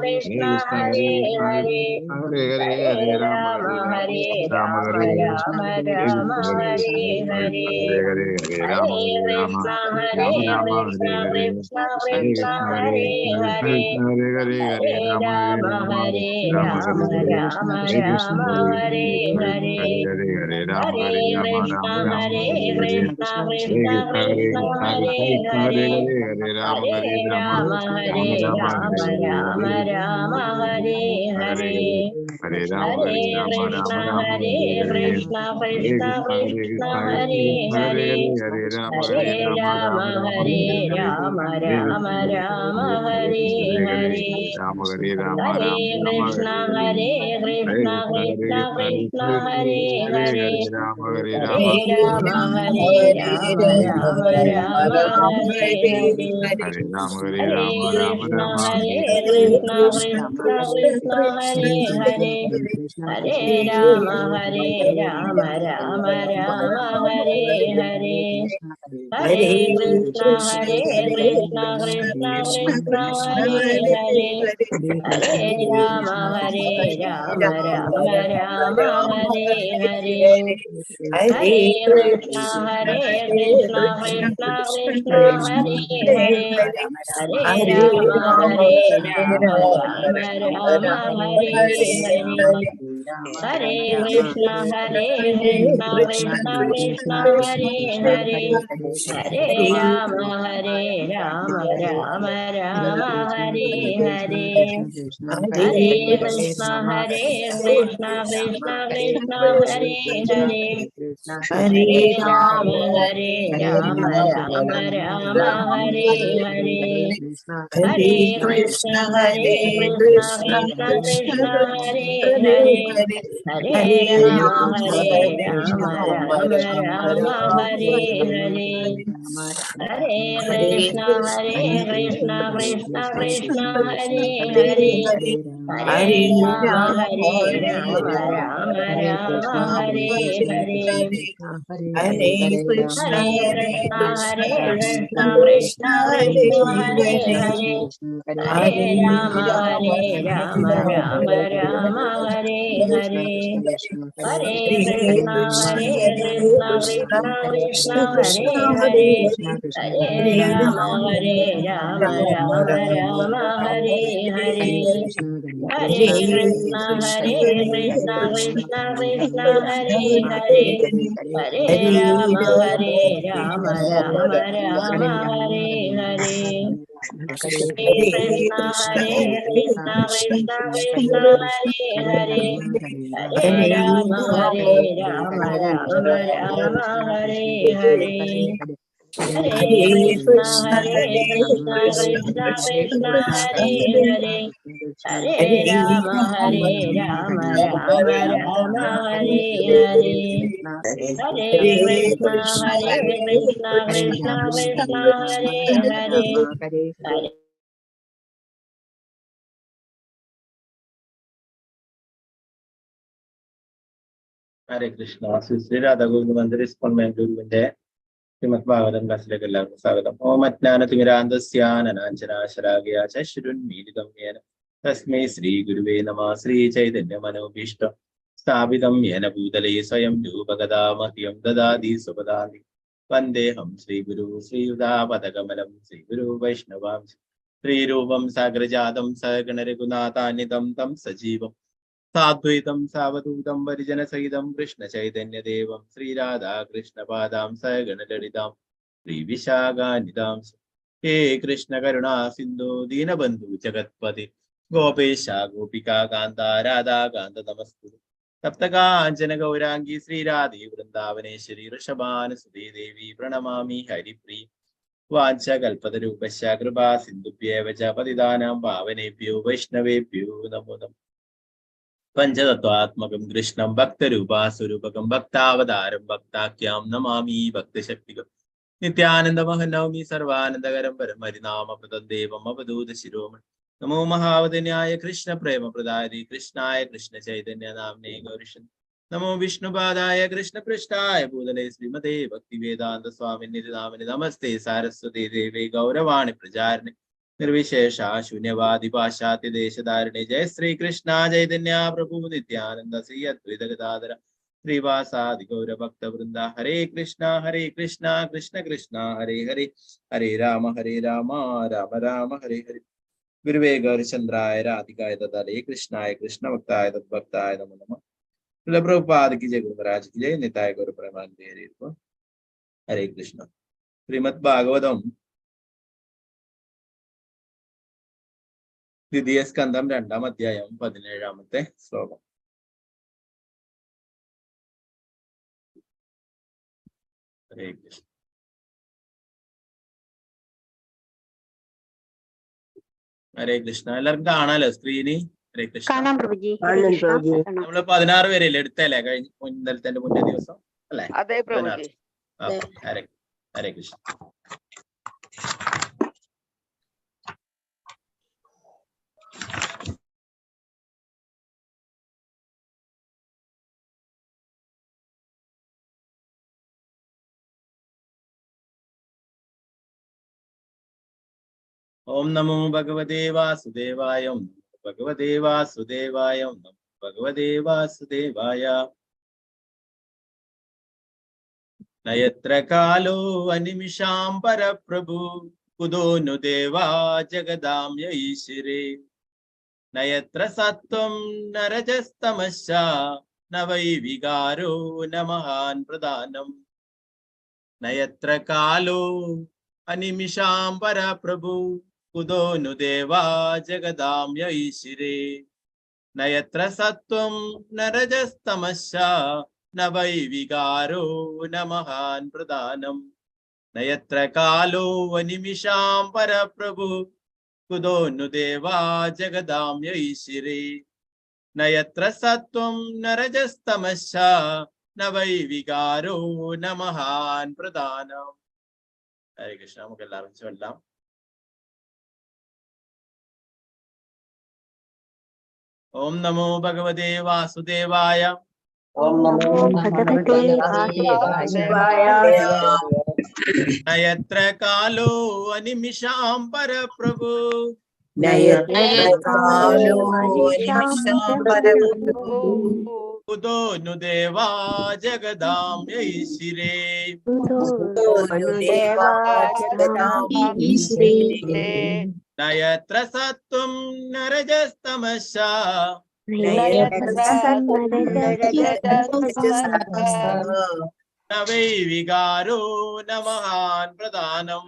Krishna Hare Hare Hare Hare Hare Hare Hare Hare Rama Rama Hare Rama Hare Rama Rama Hare Rama Rama Hare Hare Hare Hare Hare Hare Rama Hare Hare Rama Krishna Hare Rama Rama Krishna Hare Hare Krishna Hare Krishna Krishna Hare Hare Hare Krishna Hare Hare Hare Hare Rama Hare Rama Rama Hare Rama Rama Hare Hare Rama Hare Krishna Rama Hare Hare Hare Hare Hare Hare Rama Hare Hare Rama Krishna Rama Rama Hare Hare Hare Krishna Hare Krishna Krishna Hare Krishna Krishna Hare Krishna Hare Hare Hare Hare Rama Hare Hare Rama Rama Hare Rama Rama Rama Hare Rama Hare Rama Hare Hare Hare Hare Hare Rama Hare Hare Rama Krishna Rama Rama Hare Hare Hare Krishna Hare Krishna Krishna Hare Krishna Krishna Hare Krishna Hare Hare Hare Hare Rama Hare Hare Rama Rama Rama Rama Hare Hare Hare Rama Hare Rama Krishna Rama Hare Hare Krishna Hare Hare Hare Rama Hare Rama Hare Rama Rama Krishna Hare Hare Hare Hare Krishna Krishna Hare Krishna Krishna Krishna Krishna Hare Krishna Hare Hare Hare Rama Hare Hare Rama Rama Hare Rama Rama Rama Hare Hare Hare Rama Hare Hare Rama Rama Krishna Rama Hare Hare Krishna Hare Krishna Krishna Hare Hare Hare Rama Hare Rama Rama Rama Hare Hare Hare Krishna Hare Krishna Krishna Krishna Hare Hare Hare Rama Hare Rama Rama Rama Hare Hare Hare Krishna Hare Krishna Krishna Krishna Hare Hare Hare Rama Hare Rama Rama Rama Hare Hare Hare Krishna Hare Krishna Krishna Krishna Hare Hare Hare Rama Hare Rama Rama Rama Hare Hare Hare Krishna Hare Krishna Krishna Krishna Hare Hare Hare Rama Hare Rama Rama Rama Hare Hare Hare Krishna Hare Krishna Krishna Krishna Hare Hare Hare Rama Hare Rama Rama Rama Hare Hare Hare Krishna Hare Krishna Krishna Krishna Hare Hare Hare Rama Hare Rama Rama Rama Hare Hare Hare Krishna Hare Krishna Krishna Krishna Hare Hare Hare Rama Hare Rama Rama Rama Hare Hare Hare Krishna Hare Krishna Krishna Krishna Hare Hare Hare Rama Hare Rama Rama Rama Hare Hare Hare Krishna Hare Krishna Krishna Krishna Hare Hare Hare Rama Hare Rama Rama Rama Hare Hare Hare Krishna Hare Krishna Krishna Krishna Hare Hare Hare Rama Hare Rama Rama Rama Hare Hare Hare Krishna Hare Krishna Krishna Krishna Hare Hare Hare Rama Hare Rama Rama Rama Hare Hare Hare Krishna Hare Krishna Krishna Krishna Hare Hare Hare ഹരേ കൃഷ്ണ. ശ്രീ രാധാഗോവിന്ദ മന്ദിർ ഇസ്കോൺ ബാംഗ്ലൂരിന്റെ ശ്രീമദ് ഭാഗവതം ക്ലാസ്സിലേക്ക് എല്ലാവർക്കും സ്വാഗതം. ഓം അജ്ഞാനതിമിരാന്തസ്യാനനാഞ്ചനാശലാകയാ ചക്ഷുരുന്മീലിതം യേന തസ്മൈ ശ്രീ ഗുരുവേ നമഃ. ശ്രീ ചൈതന്യ മനോഭീഷ്ടം സ്ഥാപിതം യേന ഭൂതലേ സ്വയം രൂപഗദാമഹ്യം ദദാതി സുപദാതി വന്ദേഹം ശ്രീഗുരു ശ്രീയുതാപദകമലം ശ്രീഗുരു വൈഷ്ണവാം ശ്രീരൂപം സാഗ്രജാതം സഗണരഘുനാഥാന്വിതം തം സജീവം സാദ്വൈതം സാവധൂതം പരിജനസഹിതം കൃഷ്ണചൈതന്യദേവം ശ്രീരാധാകൃഷ്ണപാദാം സഗണലളിതാം ശ്രീവിശാഖാനിതാം ഹേ കൃഷ്ണ കരുണാ സിന്ധു ദീനബന്ധു ജഗത്പതി ഗോപേശ ഗോപികാ കാന്ത രാധാകാന്ത നമസ്കുരു സപ്തകാഞ്ചന ഗൗരാംഗി ശ്രീരാധേ വൃന്ദാവനേശ്വരി ഋഷഭാനുസുതേ ദേവി പ്രണമാമി ഹരിപ്രിയ വാഞ്ചകൽപതരൂപശ്ച കൃപാ സിന്ധുഭ്യേവ ച പതിതാനാം പാവനേഭ്യോ വൈഷ്ണവേഭ്യോ നമോ നമഃ. പഞ്ചതത്വാത്മകം കൃഷ്ണം ഭക്തരൂപാസ്വരൂപകം ഭക്താവതാരം ഭക്താഖ്യാം നമാമി ഭക്തശക്തികം നിത്യാനന്ദമഹം നവമി സർവാനന്ദകരം പരമരിനാമപ്രദം ദേവം അവധൂത ശിരോമണി നമോ മഹാവദന്യായ കൃഷ്ണ പ്രേമപ്രദായ കൃഷ്ണായ കൃഷ്ണ ചൈതന്യ നാമ്നേ ഗൗരിഷൻ നമോ വിഷ്ണുപാദായ കൃഷ്ണപൃഷ്ഠായ ഭൂതലേ ശ്രീമതേ ഭക്തിവേദാന്ത സ്വാമിനി നാമിനി നമസ്തേ സാരസ്വതേ ദേവേ ഗൗരവാണി പ്രചാരിണി നിർവിശേഷ ശൂന്യവാദി പാശ്ചാത്യ ദേശധാരിണി ജയ ശ്രീകൃഷ്ണ ചൈതന്യ പ്രഭു നിത്യാനന്ദ ശ്രീ അദ്വൈത ഗദാധര ശ്രീവാസാദി ഗൗരഭക്തവൃന്ദ. ഹരേ കൃഷ്ണ കൃഷ്ണ കൃഷ്ണ ഹരേ ഹരേ, ഹരേ രാമ രാമ രാമ ഹരേ ഹരേ. ഗുരുവേ ഗൗരചന്ദ്രായ രാധികായ തദാലേ കൃഷ്ണായ കൃഷ്ണഭക്തായ തദ്ഭക്തായ നമോ നമഃ. പ്രഭുപാദ് ജയ ഗുരുമരാജ് की जय. निताय गौर प्रेमानंदे हरे कृष्ण. हरे कृष्ण. ശ്രീമദ് ഭാഗവതം ദ്വിതീയ സ്കന്ധം 2-ാം അധ്യായം 17-ാമത്തെ ശ്ലോകം. ഹരേ കൃഷ്ണ. ഹരേ കൃഷ്ണ. എല്ലാവർക്കും കാണാലോ സ്ക്രീന്? ഹരേ കൃഷ്ണ. നമ്മള് 16 പേരല്ലേ എടുത്തല്ലേ കഴിഞ്ഞ ഇന്നലത്തെ മുന്നേ ദിവസം അല്ലെ? 16. ഹരേ കൃഷ്ണ. ഓം നമോ ഭഗവതേ വാസുദേവായ. ഓം ഭഗവതേ വാസുദേവായ. ഓം ഭഗവതേ വാസുദേവായ. നയത്ര കാലോ അനിമിഷാം പരപ്രഭു കുതോനു ദേവാ ജഗദാംയ ഈശ്വരേ. നയത്ര സത്വം നരജസ്തമശ്ച ന വൈ വികാരോ ന മഹാൻ പ്രധാനം. നയത്ര കാലോ അനിമിഷാം പരപ്രഭു കുതോനു ദേവാ ജഗദാംയ ഈശ്വരേ. നയത്ര സത്വം നരജസ്തമശ്ച ന വൈ വികാരോ ന മഹാൻ പ്രധാനം. നയത്ര കാലോ അനിമിഷാം പരപ്രഭു കുതോനു ദേവാ ജഗദാംയ ഈശ്വരേ. നയത്ര സത്വം നരജസ്തമശ്ച ന വൈ വികാരോ ന മഹാൻ പ്രധാനം. ഹരേ കൃഷ്ണ. നമുക്ക് എല്ലാവരും ചൊല്ലാം. ഓം നമോ ഭഗവതേ വാസുദേവായ. ഓം നമോ ഭഗവതേ വാസുദേവായ. നയത്ര കാലോ അനിമിഷാം പരപ്രഭു കുതോനു ദേവാ ജഗദാംയ ഈശ്വരേ. നയത്ര സത്വം നരജസ്തമശ്ച ന വൈ വികാരോ ന മഹാൻ പ്രധാനം.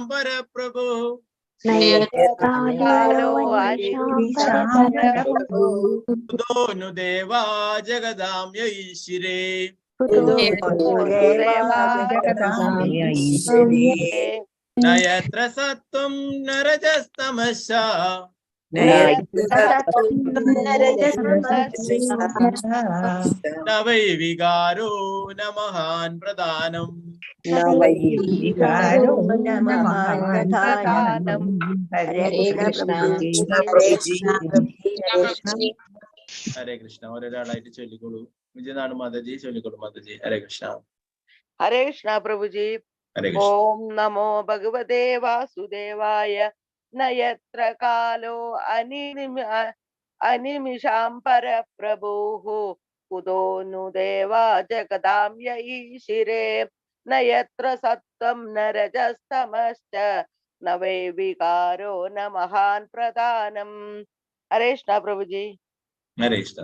നയത്ര കാലോ അനിമിഷാം പരപ്രഭു കുതോനു ദേവാ ജഗദാംയ ഈശ്വരേ. നയത്ര സത്വം നരജസ്തമശ്ച ന വൈ വികാരോ ന മഹാൻ പ്രധാനം. ഹരേ കൃഷ്ണ. ഒരാളായിട്ട് ചൊല്ലിക്കോളൂ. വിജയനാണ് മാതാജി. ചൊല്ലിക്കോളൂ മാതാജി. ഹരേ കൃഷ്ണ. ഹരേ കൃഷ്ണ പ്രഭുജി. ഹരേ കൃഷ്ണ. ഓം നമോ ഭഗവതേ വാസുദേവായ. നയത്ര കാലോ അനിമിഷാം പരപ്രഭുഃ കുതോനു ദേവാ ജഗദാംയ ഈശ്വരേ. നയത്ര സത്വം നരജസ്തമശ്ച ന വൈ വികാരോ ന മഹാൻ പ്രധാനം. ഹരേ കൃഷ്ണ പ്രഭുജി. ഹരേ കൃഷ്ണ.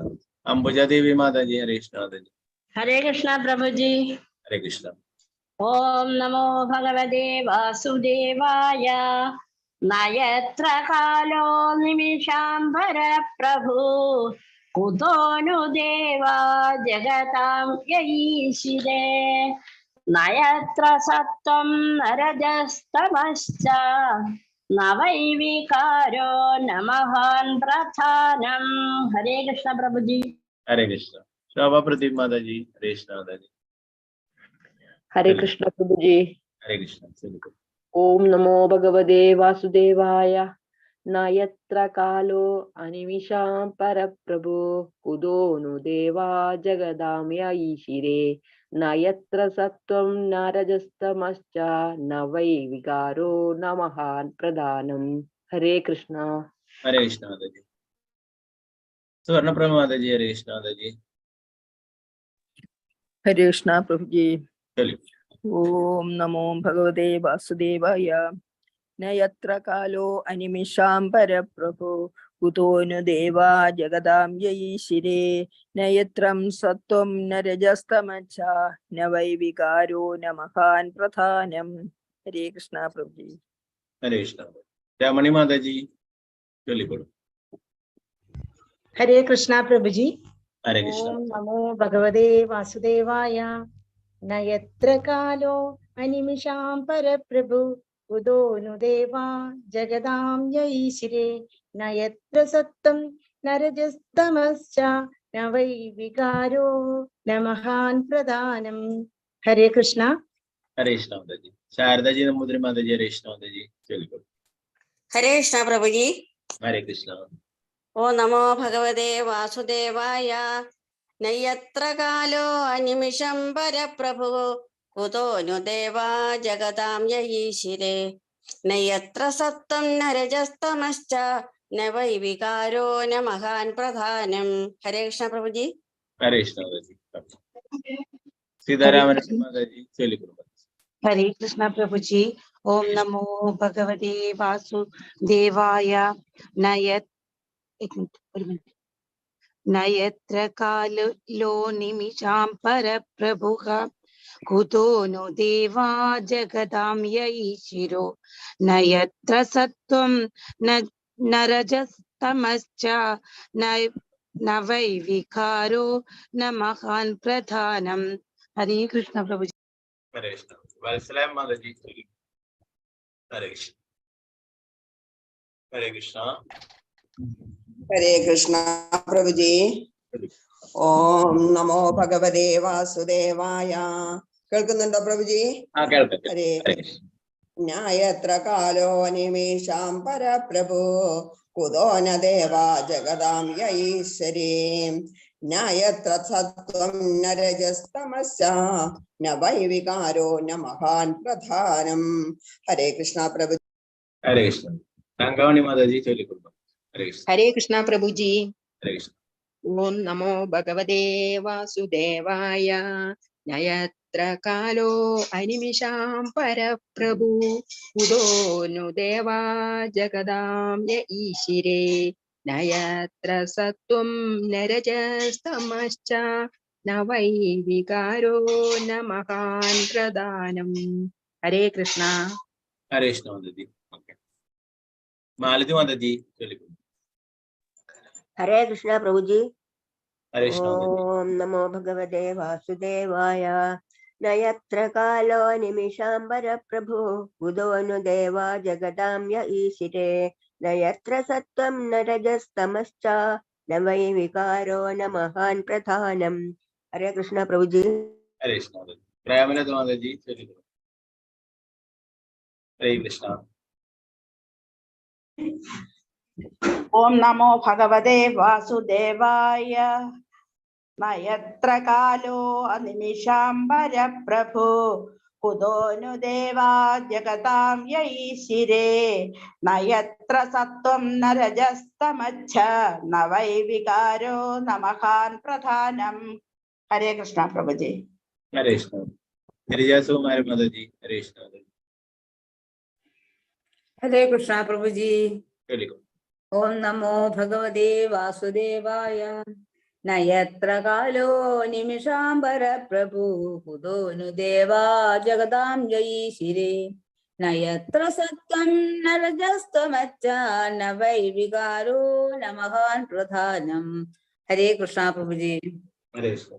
അംബുജാദേവി മാതാജി. ഹരേ കൃഷ്ണ മാതാജി. ഹരേ കൃഷ്ണ പ്രഭുജി. ഹരേ കൃഷ്ണ. ഓം നമോ ഭഗവതേ വാസുദേവായ. നയത്ര കാലോ നിമിഷാം പരപ്രഭു കുതോനു ദേവാ ജഗദാംയ ഈശ്വരേ. നയത്ര സത്വം നരജസ്തമശ്ച ന വൈ വികാരോ ന മഹാൻ പ്രധാനം. ഹരേ കൃഷ്ണ പ്രഭുജി. ഹരേ കൃഷ്ണ. ശോഭാ പ്രദീപ് മാതാജി. ഹരേ കൃഷ്ണ മാതാജി. ഹരേ കൃഷ്ണ പ്രഭുജി. ഹരേ കൃഷ്ണ. ചൊല്ലിക്കോളൂ. ഓം നമോ ഭഗവതേ വാസുദേവായ. न यत्र कालो अनिमिषां परप्रभु कुतो नु देवा जगदाम्य ईशिरे न यत्र सत्त्वं न रजस्तमश्च न वै विकारो न महान् प्रधानम्. हरे कृष्ण. हरे कृष्ण माताजी. स्वर्णप्रभा माताजी. हरे कृष्ण माताजी. हरे कृष्ण प्रभु जी. चलिए. ओम नमो भगवते वासुदेवाय. न यत्र कालो अनिमिषां परप्रभु कुतो नु देवा जगदाम्ययी शिरे न यत्रं सत्त्वं न रजस्तमश्च न वै विकारो न महान् प्रधानम्. हरे कृष्ण प्रभु जी. हरे कृष्ण. रमणी माताजी. चलिए बोलो. हरे कृष्णा प्रभु जी. हरे कृष्ण. ओम नमो भगवते वासुदेवाय. न यत्र कालो अनिमिषां परप्रभु कुतो नु देवा जगदाम्य ईशिरे न यत्र सत्त्वं न रजस्तमश्च न वै विकारो न महान् प्रधानम्. हरे कृष्णा. हरे कृष्ण माताजी. शारदा जी नमोदरी माताजी. हरे कृष्ण माताजी. चलिए बोलो. हरे कृष्ण प्रभु जी. हरे कृष्ण. ओ नमो भगवते वासुदेवाय. न यत्र कालो अनिमिषं परप्रभु कुतो नु देवा जगदाम्य ईशिरे न यत्र सत्त्वं न रजस्तमश्च न वै विकारो न महान् प्रधानम्. हरे कृष्ण प्रभु जी. हरे कृष्ण माताजी. सीतारामन माताजी. चलिए बोलो. हरे कृष्णा प्रभु जी. ओम नमो भगवते वासुदेवाय. न यत् एक मिनट न यत्र कालो निमिषां परप्रभुः कुतो नु देवा जगदाम्य ईशिरो न यत्र सत्त्वं न रजस्तमश्च न वै विकारो न महान् प्रधानम्. हरे कृष्ण प्रभु जी. हरे कृष्ण. वत्सलाम माताजी. चलिए. हरे कृष्ण. हरे कृष्ण. हरे कृष्णा प्रभु जी. ओम नमो भगवते वासुदेवाय. കേൾക്കുന്നുണ്ടോ പ്രഭുജി? ഹരേ. ന്യായത്ര കാലോ നിമേഷാം പരപ്രഭു കുതോ ന ദേവാ ജഗദാംയ ഈശ്വരീ ന്യായത്ര സത്വം ന രജസ്തമസ്യ ന വൈ വികാരോ ന മഹാൻ പ്രധാനം. ഹരേ കൃഷ്ണ പ്രഭു. हरे कृष्ण. रंगावणी माताजी. चलिए बोलो. हरे कृष्ण. हरे कृष्णा प्रभु जी. हरे कृष्ण. ओम नमो भगवते वासुदेवाय. न यत्र कालो अनिमिषां परप्रभु कुतो नु देवा जगदाम्य ईशिरे न यत्र सत्त्वं न रजस्तमश्च न वै विकारो न महान् प्रधानम्. हरे कृष्णा. हरे कृष्ण माताजी. मालती माताजी. चलिए बोलो. हरे कृष्ण प्रभु जी. हरे कृष्ण माताजी. ओम नमो भगवते वासुदेवाय. न यत्र कालो निमिषां परप्रभु कुतो नु देवा जगदाम्य ईशिरे न यत्र सत्त्वं न रजस्तमश्च न वै विकारो न महान् प्रधानम्. हरे कृष्ण प्रभु जी. हरे कृष्ण माताजी. प्रेमलता माताजी. चलिए बोलो. हरे कृष्ण. ओम नमो भगवते वासुदेवाय. न यत्र कालो अनिमिषां परप्रभु कुतो नु देवा जगदाम्य ईशिरे न यत्र सत्त्वं न रजस्तमश्च न वै विकारो न महान् प्रधानम्. हरे कृष्ण प्रभु जी. हरे कृष्ण. गिरिजा सुकुमारी माताजी. हरे कृष्ण. हरे कृष्ण प्रभु जी. चलिए. ओम नमो भगवते वासुदेवाय. न यत्र कालो निमिषां परप्रभु कुतो नु देवा जगदाम्य ईशिरे न यत्र सत्त्वं न रजस्तमश्च न वै विकारो न महान् प्रधानम्. हरे कृष्ण प्रभु जी. हरे कृष्ण.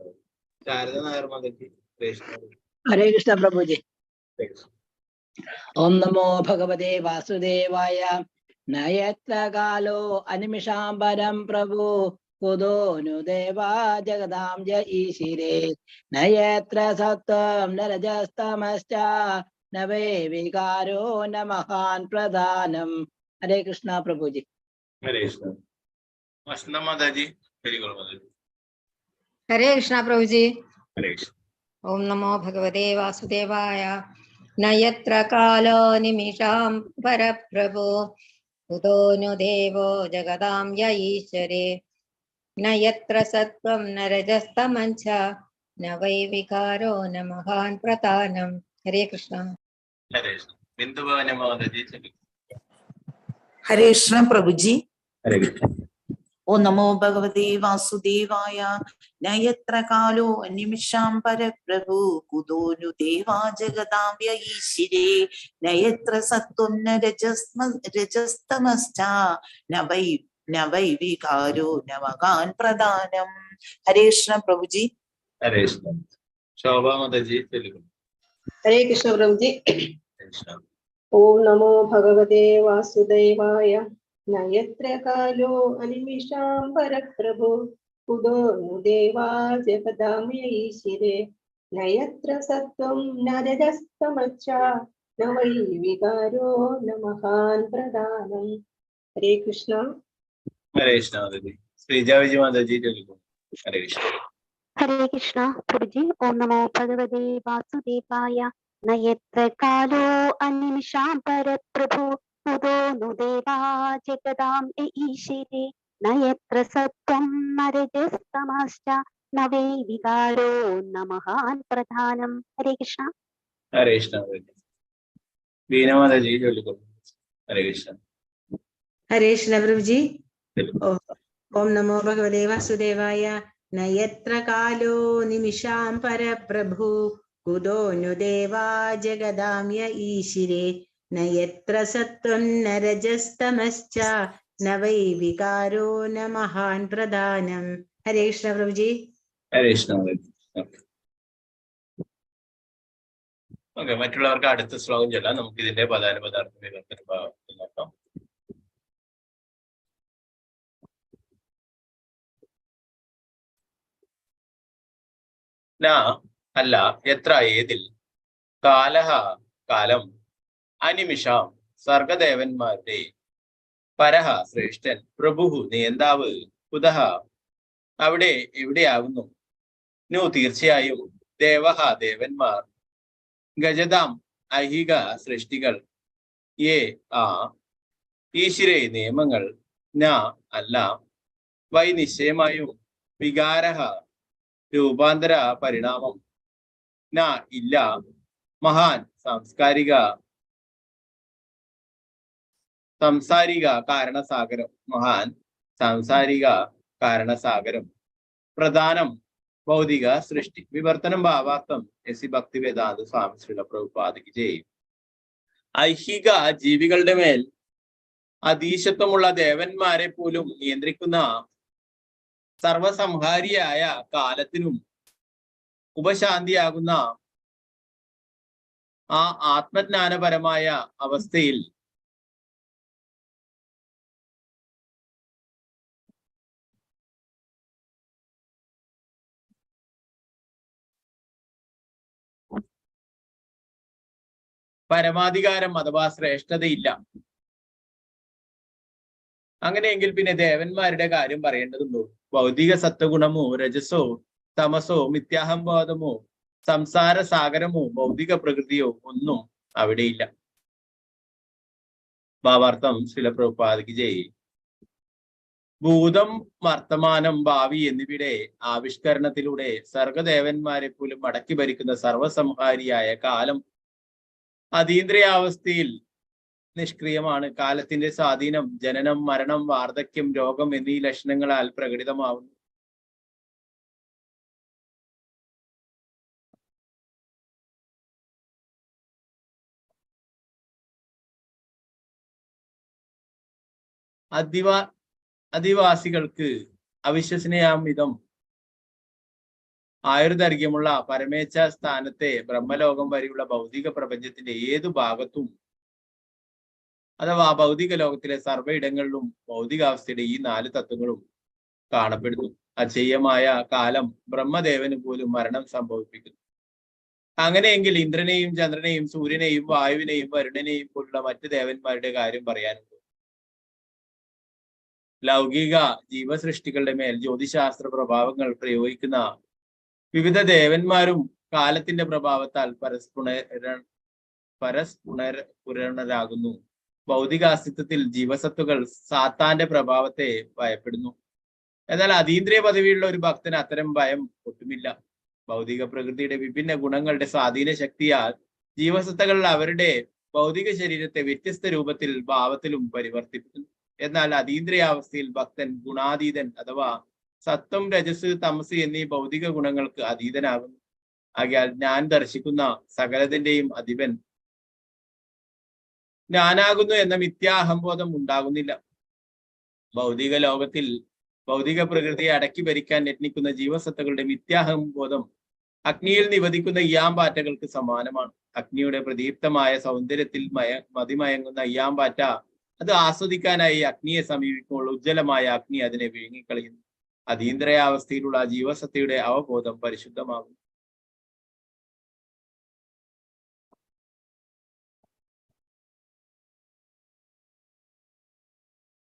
शारदा नायर माताजी. हरे कृष्ण. हरे कृष्ण प्रभु जी. हरे कृष्ण. ओम नमो भगवते वासुदेवाय. न यत्र कालो अनिमिषां परं प्रभु कुतो नु देवा जगदाम्य ईशिरे न यत्र सत्त्वं न रजस्तमश्च न वै विकारो न महान् प्रधानम्. हरे कृष्णा प्रभु जी। हरे कृष्ण। वसंता माता जी, वेरी गुड माता जी। हरे कृष्णा प्रभु जी। हरे कृष्ण। ओम नमो भगवते वासुदेवाय। न यत्र कालो निमिषां परप्रभु कुतो नु देवो जगदां य ईश्वरे न यत्र सत्त्वं न रजस्तमं च न वै विकारो न महान् प्रधानम्। हरे कृष्ण। हरे कृष्ण। बिंदु भवन माता जी, चलिए। हरे कृष्ण प्रभु जी। हरे कृष्ण। ओम नमो भगवते वासुदेवाय। न यत्र कालो निमिषां परप्रभु कुतो नु देवा जगदां य ईशिरे न यत्र सत्त्वं न रजस्तमश्च न वै विकारो न महान् प्रधानम्। हरे कृष्ण प्रभु जी। हरे कृष्ण। शोभा माता जी, चलिए। हरे कृष्ण प्रभु जी। कृष्ण। ओम नमो भगवते वासुदेवाय। न यत्र कालो अनिमिषां परप्रभु कुतो नु देवा जगदां य ईशिरे न यत्र सत्त्वं न रजस्तमश्च न वै विकारो न महान् प्रधानम्। हरे कृष्ण। हरे कृष्ण माता जी। श्रीजा विजय माता जी, चलिए। हरे कृष्ण। हरे कृष्णा प्रभु जी। ओम नमो भगवते वासुदेवाय। न यत्र कालो अनिमिषां परप्रभु कुतो नु देवा जगदां य ईशिरे न यत्र सत्त्वं न रजस्तमश्च न वै विकारो न महान् प्रधानम्। हरे कृष्णा। हरे कृष्ण माता जी। बीना माता जी, चलिए। हरे कृष्ण। हरे कृष्ण प्रभु जी। ओम नमो भगवते वासुदेवाय। न यत्र कालो निमिषां परप्रभु कुतो नु देवा जगदां य ईशिरे न यत्र सत्त्वं न रजस्तमश्च न वै विकारो न महान् प्रधानम्। हरे कृष्ण प्रभु जी। हरे कृष्ण माता जी। ഓക്കെ, മറ്റുള്ളവർക്ക് അടുത്ത ശ്ലോകം ചൊല്ലാം. നമുക്ക് ഇതിന്റെ പദാനുപദാർത്ഥ വിവർത്തന ഭാവം നോക്കാം. ന അല്ല, എത്ര ഏതിൽ, കാലഹ കാലം, അനിമിഷാം സർഗദേവന്മാരുടെ, പരഹ ശ്രേഷ്ഠൻ, പ്രഭുഹു നിയന്താവ്, കുതഹ അവിടെ എവിടെയാകുന്നു, നു തീർച്ചയായും, ദേവഹ ദേവന്മാർ, ഗജതാം ഐഹിക സൃഷ്ടികൾ, യേ ആ, ഈശ്വരേ നിയമങ്ങൾ, ന അല്ല, വൈ നിശ്ചയമായും, വികാരഹ രൂപാന്തര പരിണാമം, ന ഇല്ല, മഹാൻ സംസാരിക കാരണസാഗരം, മഹാൻ സാംസാരിക കാരണസാഗരം, പ്രധാനം ഭൗതിക സൃഷ്ടി. വിവർത്തനം ഭാവാർത്ഥം എസ് സി ഭക്തി വേദാന്ത സ്വാമി ശ്രീല പ്രഭുപാദിക്ക് ചെയ്യും. ഐഹിക ജീവികളുടെ മേൽ അധീശത്വമുള്ള ദേവന്മാരെ പോലും നിയന്ത്രിക്കുന്ന സർവസംഹാരിയായ കാലത്തിനും ഉപശാന്തിയാകുന്ന ആ ആത്മജ്ഞാനപരമായ അവസ്ഥയിൽ പരമാധികാരം അഥവാ ശ്രേഷ്ഠതയില്ല. അങ്ങനെയെങ്കിൽ പിന്നെ ദേവന്മാരുടെ കാര്യം പറയേണ്ടതുണ്ടോ? ഭൗതിക സത്വഗുണമോ രജസോ തമസോ മിഥ്യാഹംബോധമോ സംസാര സാഗരമോ ഭൗതിക പ്രകൃതിയോ ഒന്നും അവിടെയില്ല. ഭാവാർത്ഥം ശ്രീല പ്രഭുപാദിക്ക് ജയ്. ഭൂതം വർത്തമാനം ഭാവി എന്നിവയുടെ ആവിഷ്കരണത്തിലൂടെ സർഗദേവന്മാരെ പോലും അടക്കി ഭരിക്കുന്ന സർവസംഹാരിയായ കാലം അതീന്ദ്രിയാവസ്ഥയിൽ നിഷ്ക്രിയമാണ്. കാലത്തിന്റെ സ്വാധീനം ജനനം, മരണം, വാർദ്ധക്യം, രോഗം എന്നീ ലക്ഷണങ്ങളാൽ പ്രകടിതമാവുന്നു. അധിവാസികൾക്ക് അവിശ്വസനീയാം വിധം ആയുർദൈർഘ്യമുള്ള പരമേച്ഛ സ്ഥാനത്തെ ബ്രഹ്മലോകം വരെയുള്ള ഭൗതിക പ്രപഞ്ചത്തിന്റെ ഏതു ഭാഗത്തും അഥവാ ഭൗതിക ലോകത്തിലെ സർവ്വയിടങ്ങളിലും ഭൗതികാവസ്ഥയുടെ ഈ 4 തത്വങ്ങളും കാണപ്പെടുന്നു. അജയ്യമായ കാലം ബ്രഹ്മദേവന് പോലും മരണം സംഭവിപ്പിക്കുന്നു. അങ്ങനെയെങ്കിൽ ഇന്ദ്രനെയും ചന്ദ്രനെയും സൂര്യനെയും വായുവിനെയും വരുണനെയും പോലുള്ള മറ്റ് ദേവന്മാരുടെ കാര്യം പറയാനുണ്ട്. ലൗകിക ജീവസൃഷ്ടികളുടെ മേൽ ജ്യോതിശാസ്ത്ര പ്രഭാവങ്ങൾ പ്രയോഗിക്കുന്ന വിവിധ ദേവന്മാരും കാലത്തിന്റെ പ്രഭാവത്താൽ പരസ്പുരണരാകുന്നു. ഭൗതിക അസ്തിത്വത്തിൽ ജീവസത്വകൾ സാത്താന്റെ പ്രഭാവത്തെ ഭയപ്പെടുന്നു. എന്നാൽ അതീന്ദ്രിയ പദവിയുള്ള ഒരു ഭക്തന് അത്തരം ഭയം ഒട്ടുമില്ല. ഭൗതിക പ്രകൃതിയുടെ വിഭിന്ന ഗുണങ്ങളുടെ സ്വാധീന ശക്തിയാൽ ജീവസത്തകൾ അവരുടെ ഭൗതിക ശരീരത്തെ വ്യത്യസ്ത രൂപത്തിൽ ഭാവത്തിലും പരിവർത്തിപ്പിക്കുന്നു. എന്നാൽ അതീന്ദ്രിയാവസ്ഥയിൽ ഭക്തൻ ഗുണാതീതൻ അഥവാ സത്വം, രജസ്, തമസ് എന്നീ ഭൗതിക ഗുണങ്ങൾക്ക് അതീതനാകുന്നു. ആകയാൽ ഞാൻ ദർശിക്കുന്ന സകലതിന്റെയും അധിപൻ ഞാനാകുന്നു എന്ന മിഥ്യാഹംബോധം ഉണ്ടാകുന്നില്ല. ഭൗതിക ലോകത്തിൽ ഭൗതിക പ്രകൃതിയെ അടക്കി ഭരിക്കാൻ യത്നിക്കുന്ന ജീവസത്തകളുടെ മിഥ്യാഹംബോധം അഗ്നിയിൽ നിവദിക്കുന്ന ഇയാമ്പാറ്റകൾക്ക് സമാനമാണ്. അഗ്നിയുടെ പ്രദീപ്തമായ സൗന്ദര്യത്തിൽ മതിമയങ്ങുന്ന ഇയാമ്പാറ്റ അത് ആസ്വദിക്കാനായി അഗ്നിയെ സമീപിക്കുമ്പോൾ ഉജ്ജ്വലമായ അഗ്നി അതിനെ വിഴുങ്ങിക്കളയുന്നു. അതീന്ദ്രിയാവസ്ഥയിലുള്ള ജീവസത്തയുടെ അവബോധം പരിശുദ്ധമാകും.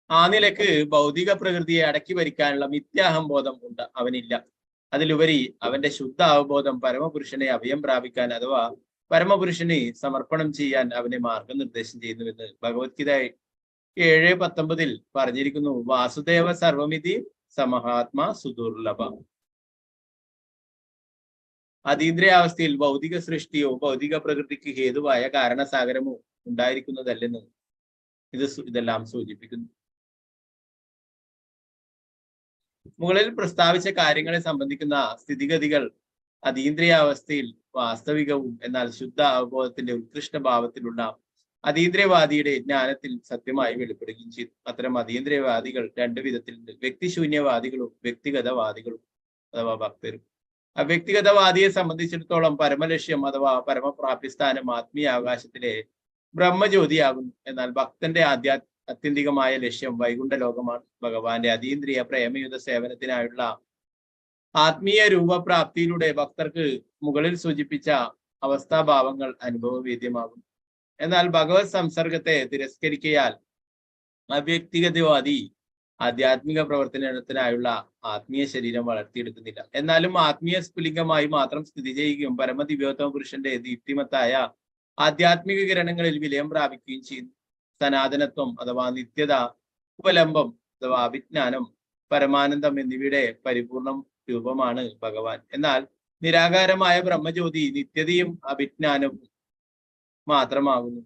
ആ നിലക്ക് ഭൗതിക പ്രകൃതിയെ അടക്കി ഭരിക്കാനുള്ള മിഥ്യാഹംബോധം അവനില്ല. അതിലുപരി അവന്റെ ശുദ്ധ അവബോധം പരമപുരുഷനെ അഭയം പ്രാപിക്കാൻ അഥവാ പരമപുരുഷനെ സമർപ്പണം ചെയ്യാൻ അവനെ മാർഗനിർദ്ദേശം ചെയ്യുന്നുവെന്ന് ഭഗവത്ഗീത 7:19 പറഞ്ഞിരിക്കുന്നു. വാസുദേവ സർവമിതി സമഹാത്മാ സുദുർലഭ. അതീന്ദ്രിയാവസ്ഥയിൽ ഭൗതിക സൃഷ്ടിയോ ഭൗതിക പ്രകൃതിക്ക് ഹേതുവായ കാരണസാഗരമോ ഉണ്ടായിരിക്കുന്നതല്ലെന്ന് ഇതെല്ലാം സൂചിപ്പിക്കുന്നു. മുകളിൽ പ്രസ്താവിച്ച കാര്യങ്ങളെ സംബന്ധിക്കുന്ന സ്ഥിതിഗതികൾ അതീന്ദ്രിയാവസ്ഥയിൽ വാസ്തവികവും എന്നാൽ ശുദ്ധ അവബോധത്തിന്റെ ഉത്കൃഷ്ട ഭാവത്തിലുള്ള അതീന്ദ്രിയവാദിയുടെ ജ്ഞാനത്തിൽ സത്യമായി വെളിപ്പെടുകയും ചെയ്തു. അത്തരം അതീന്ദ്രിയവാദികൾ രണ്ടു വിധത്തിലുണ്ട്: വ്യക്തിശൂന്യവാദികളും വ്യക്തിഗതവാദികളും അഥവാ ഭക്തരും. വ്യക്തിഗതവാദിയെ സംബന്ധിച്ചിടത്തോളം പരമലക്ഷ്യം അഥവാ പരമപ്രാപ്തിസ്ഥാനം ആത്മീയ ആകാശത്തിലെ ബ്രഹ്മജ്യോതിയാകുന്നു. എന്നാൽ ഭക്തന്റെ ആത്യന്തികമായ ലക്ഷ്യം വൈകുണ്ഠ ലോകമാണ്. ഭഗവാന്റെ അതീന്ദ്രിയ പ്രേമയുധ സേവനത്തിനായുള്ള ആത്മീയ രൂപപ്രാപ്തിയിലൂടെ ഭക്തർക്ക് മുകളിൽ സൂചിപ്പിച്ച അവസ്ഥാഭാവങ്ങൾ അനുഭവവേദ്യമാകും. എന്നാൽ ഭഗവത് സംസർഗത്തെ തിരസ്കരിക്കയാൽ അവ്യക്തിഗതവാദി ആധ്യാത്മിക പ്രവർത്തനത്തിനായുള്ള ആത്മീയ ശരീരം വളർത്തിയെടുക്കുന്നില്ല. എന്നാലും ആത്മീയ സ്ഫുലിംഗമായി മാത്രം സ്ഥിതി ചെയ്യുകയും പരമദിവ്യോത്തമ പുരുഷന്റെ ദീപ്തിമത്തായ ആധ്യാത്മിക കിരണങ്ങളിൽ വിലയം പ്രാപിക്കുകയും ചെയ്യുന്നു. സനാതനത്വം അഥവാ നിത്യത, ഉപലംബം അഥവാ അഭിജ്ഞാനം, പരമാനന്ദം എന്നിവയുടെ പരിപൂർണ രൂപമാണ് ഭഗവാൻ. എന്നാൽ നിരാകാരമായ ബ്രഹ്മജ്യോതി നിത്യതയും അഭിജ്ഞാനവും മാത്രമാകുന്നു.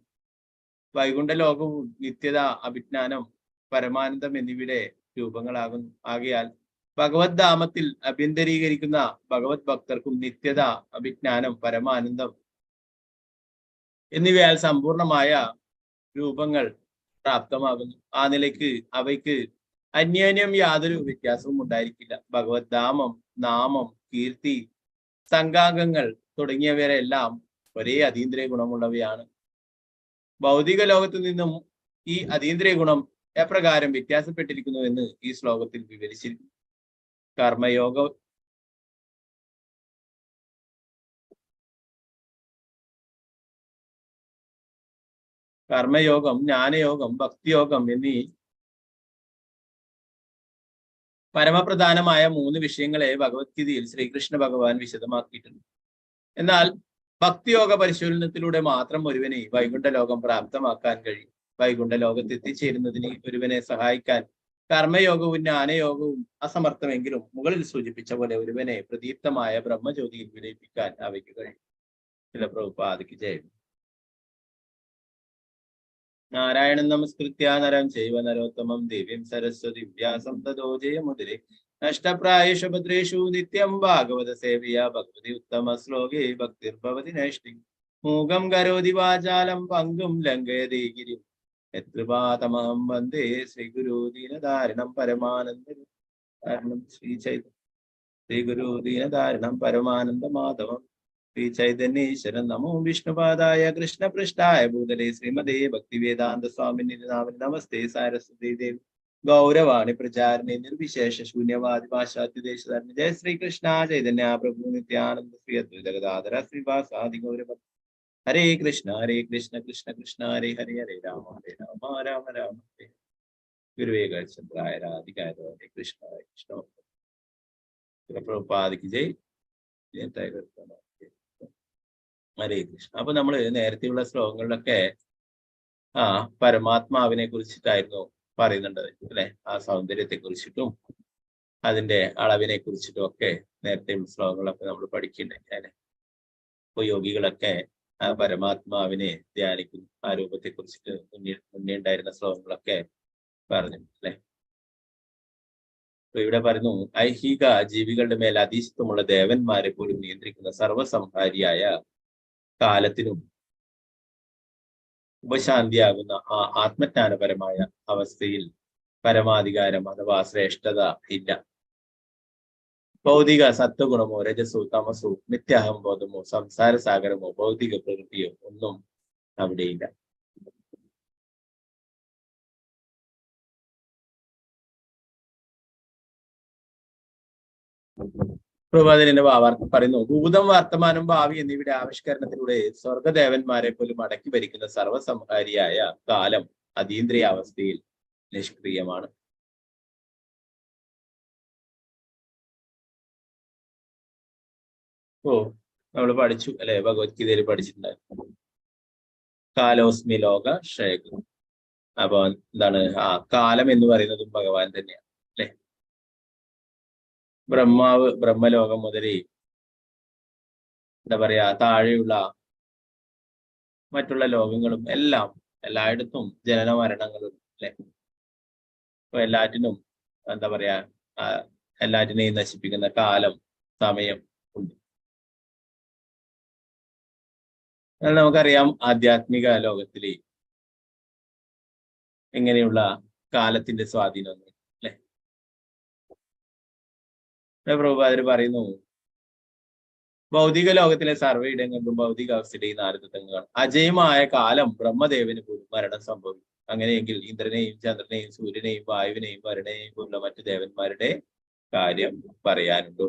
വൈകുണ്ഠ ലോകവും നിത്യത, അഭിജ്ഞാനം, പരമാനന്ദം എന്നിവയുടെ രൂപങ്ങളാകുന്നു. ആകയാൽ ഭഗവത് ധാമത്തിൽ അഭ്യന്തരീകരിക്കുന്ന ഭഗവത് ഭക്തർക്കും നിത്യത, അഭിജ്ഞാനം, പരമാനന്ദം എന്നിവയാൽ സമ്പൂർണമായ രൂപങ്ങൾ പ്രാപ്തമാകുന്നു. ആ നിലയ്ക്ക് അവയ്ക്ക് അന്യോന്യം യാതൊരു വ്യത്യാസവും ഉണ്ടായിരിക്കില്ല. ഭഗവത് ധാമം, നാമം, കീർത്തി, സംഘാംഗങ്ങൾ തുടങ്ങിയവരെല്ലാം ഒരേ അതീന്ദ്രിയ ഗുണമുള്ളവയാണ്. ഭൗതിക ലോകത്തു നിന്നും ഈ അതീന്ദ്രിയ ഗുണം എപ്രകാരം വ്യത്യാസപ്പെട്ടിരിക്കുന്നു എന്ന് ഈ ശ്ലോകത്തിൽ വിവരിച്ചിരിക്കുന്നു. കർമ്മയോഗം, ജ്ഞാനയോഗം, ഭക്തിയോഗം എന്നീ പരമപ്രധാനമായ 3 വിഷയങ്ങളെ ഭഗവത്ഗീതയിൽ ശ്രീകൃഷ്ണ ഭഗവാൻ വിശദമാക്കിയിട്ടുണ്ട്. എന്നാൽ ഭക്തിയോഗ പരിശീലനത്തിലൂടെ മാത്രം ഒരുവനെ വൈകുണ്ഠ ലോകം പ്രാപ്തമാക്കാൻ കഴിയും. വൈകുണ്ഠ ലോകത്ത് എത്തിച്ചേരുന്നതിന് ഒരുവനെ സഹായിക്കാൻ കർമ്മയോഗവും ജ്ഞാനയോഗവും അസമർത്ഥമെങ്കിലും മുകളിൽ സൂചിപ്പിച്ച പോലെ ഒരുവനെ പ്രദീപ്തമായ ബ്രഹ്മജ്യോതിയിൽ വിലയിപ്പിക്കാൻ അവയ്ക്ക് കഴിയും. ചില പ്രഭുപാദിക്ക് ജയം. നാരായണൻ നമസ്കൃത്യ നരം ചൈവ നരോത്തമം ദേവീം സരസ്വതി വ്യാസം തതോ ജയമുദിരേ നഷ്ടപ്രായേഷു ഭദ്രേഷു നിത്യം ഭാഗവത സേവയാ ഭഗവതി ഉത്തമ ശ്ലോകേ ഭക്തിർഭവതി നൈഷ്ഠി മൂകം കരോതി വാചാലം പങ്കും ലംഘയതേ ഗിരിം യത്കൃപാതമഹം വന്ദേ ശ്രീഗുരു ദീനധാരണം പരമാനന്ദ ശ്രീഗുരു ദീനധാരണം പരമാനന്ദ മാധവം ശ്രീ ചൈതന്യേശ്വരൻ. നമോ വിഷ്ണുപാദായ കൃഷ്ണപൃഷ്ഠായ ഭൂതലേ ശ്രീമതേ ഭക്തിവേദാന്ത സ്വാമിനി നമസ്തേ സാരസ്വതീ ദേവി ഗൗരവാണി പ്രചാരണി നിർവിശേഷ ശൂന്യവാദി പാശ്ചാത്യദേശധർമ്മ. ജയ ശ്രീകൃഷ്ണ ചൈതന്യ പ്രഭു നിത്യാനന്ദ ശ്രീ അദ്വൈത ഗദാധര ശ്രീവാസാദി ഗൗരവ. ഹരേ കൃഷ്ണ കൃഷ്ണ കൃഷ്ണ ഹരേ ഹരേ, ഹരേ രാമ രാമ രാമ ഹരേ. ഗുരുവേകചന്ദ്രായ രാധികായ കൃഷ്ണായ കൃഷ്ണ പ്രഭുപാദിക്ക് ജയ്. ഹരേ കൃഷ്ണ. അപ്പൊ നമ്മള് നേരത്തെയുള്ള ശ്ലോകങ്ങളിലൊക്കെ പരമാത്മാവിനെ കുറിച്ചിട്ടായിരുന്നു പറയുന്നുണ്ട് അല്ലെ. ആ സൗന്ദര്യത്തെ കുറിച്ചിട്ടും അതിന്റെ അളവിനെ കുറിച്ചിട്ടും ഒക്കെ നേരത്തെയുള്ള ശ്ലോകങ്ങളൊക്കെ നമ്മൾ പഠിക്കുന്നുണ്ട് അല്ലെ. ഇപ്പൊ യോഗികളൊക്കെ ആ പരമാത്മാവിനെ ധ്യാനിക്കുന്നു. ആ രൂപത്തെ കുറിച്ചിട്ട് മുന്നേ ഉണ്ടായിരുന്ന ശ്ലോകങ്ങളൊക്കെ പറഞ്ഞു അല്ലെ. ഇവിടെ പറയുന്നു, ഐഹിക ജീവികളുടെ മേൽ അധീശത്വമുള്ള ദേവന്മാരെ പോലും നിയന്ത്രിക്കുന്ന സർവസംഹാരിയായ കാലത്തിനും ഉപശാന്തിയാകുന്ന ആ ആത്മജ്ഞാനപരമായ അവസ്ഥയിൽ പരമാധികാരം അഥവാ ശ്രേഷ്ഠത ഇല്ല. ഭൗതിക സത്വഗുണമോ രജസോ തമസോ നിത്യാഹംബോധമോ സംസാര സാഗരമോ ഭൗതിക പ്രകൃതിയോ ഒന്നും അവിടെയില്ല. പ്രഭാതന്റെ ഭാവാർത്ഥം പറയുന്നു, ഭൂതം വർത്തമാനം ഭാവി എന്നിവയുടെ ആവിഷ്കരണത്തിലൂടെ സ്വർഗദേവന്മാരെ പോലും അടക്കി ഭരിക്കുന്ന സർവസംഹാരിയായ കാലം അതീന്ദ്രിയാവസ്ഥയിൽ നിഷ്ക്രിയമാണ്. നമ്മൾ പഠിച്ചു അല്ലെ, ഭഗവത്ഗീതയിൽ പഠിച്ചിട്ടുണ്ടായിരുന്നു. കാലോസ്മി ലോക ക്ഷയക്. അപ്പൊ എന്താണ് കാലം എന്ന് പറയുന്നതും ഭഗവാൻ തന്നെയാണ് അല്ലെ. ബ്രഹ്മലോകം മുതലേ എന്താ പറയാ താഴെയുള്ള മറ്റുള്ള ലോകങ്ങളും എല്ലായിടത്തും ജനന മരണങ്ങളും അല്ലെ. അപ്പൊ എല്ലാറ്റിനും എന്താ പറയാ എല്ലാറ്റിനെയും നശിപ്പിക്കുന്ന കാലം, സമയം ഉണ്ട്. എന്നാൽ നമുക്കറിയാം ആധ്യാത്മിക ലോകത്തിലെ എങ്ങനെയുള്ള കാലത്തിന്റെ സ്വാധീനം അല്ലെ. പ്രഭുപാദർ പറയുന്നു, ഭൗതിക ലോകത്തിലെ സർവ്വയിടങ്ങളിലും ഭൗതികാവസ്ഥയുടെയും 4 തത്വങ്ങളാണ്. അജയമായ കാലം ബ്രഹ്മദേവന് പോലും മരണം സംഭവിക്കും. അങ്ങനെയെങ്കിൽ ഇന്ദ്രനെയും ചന്ദ്രനെയും സൂര്യനെയും വായുവിനെയും വരുണനെയും പോലുള്ള മറ്റു ദേവന്മാരുടെ കാര്യം പറയാനുണ്ടോ?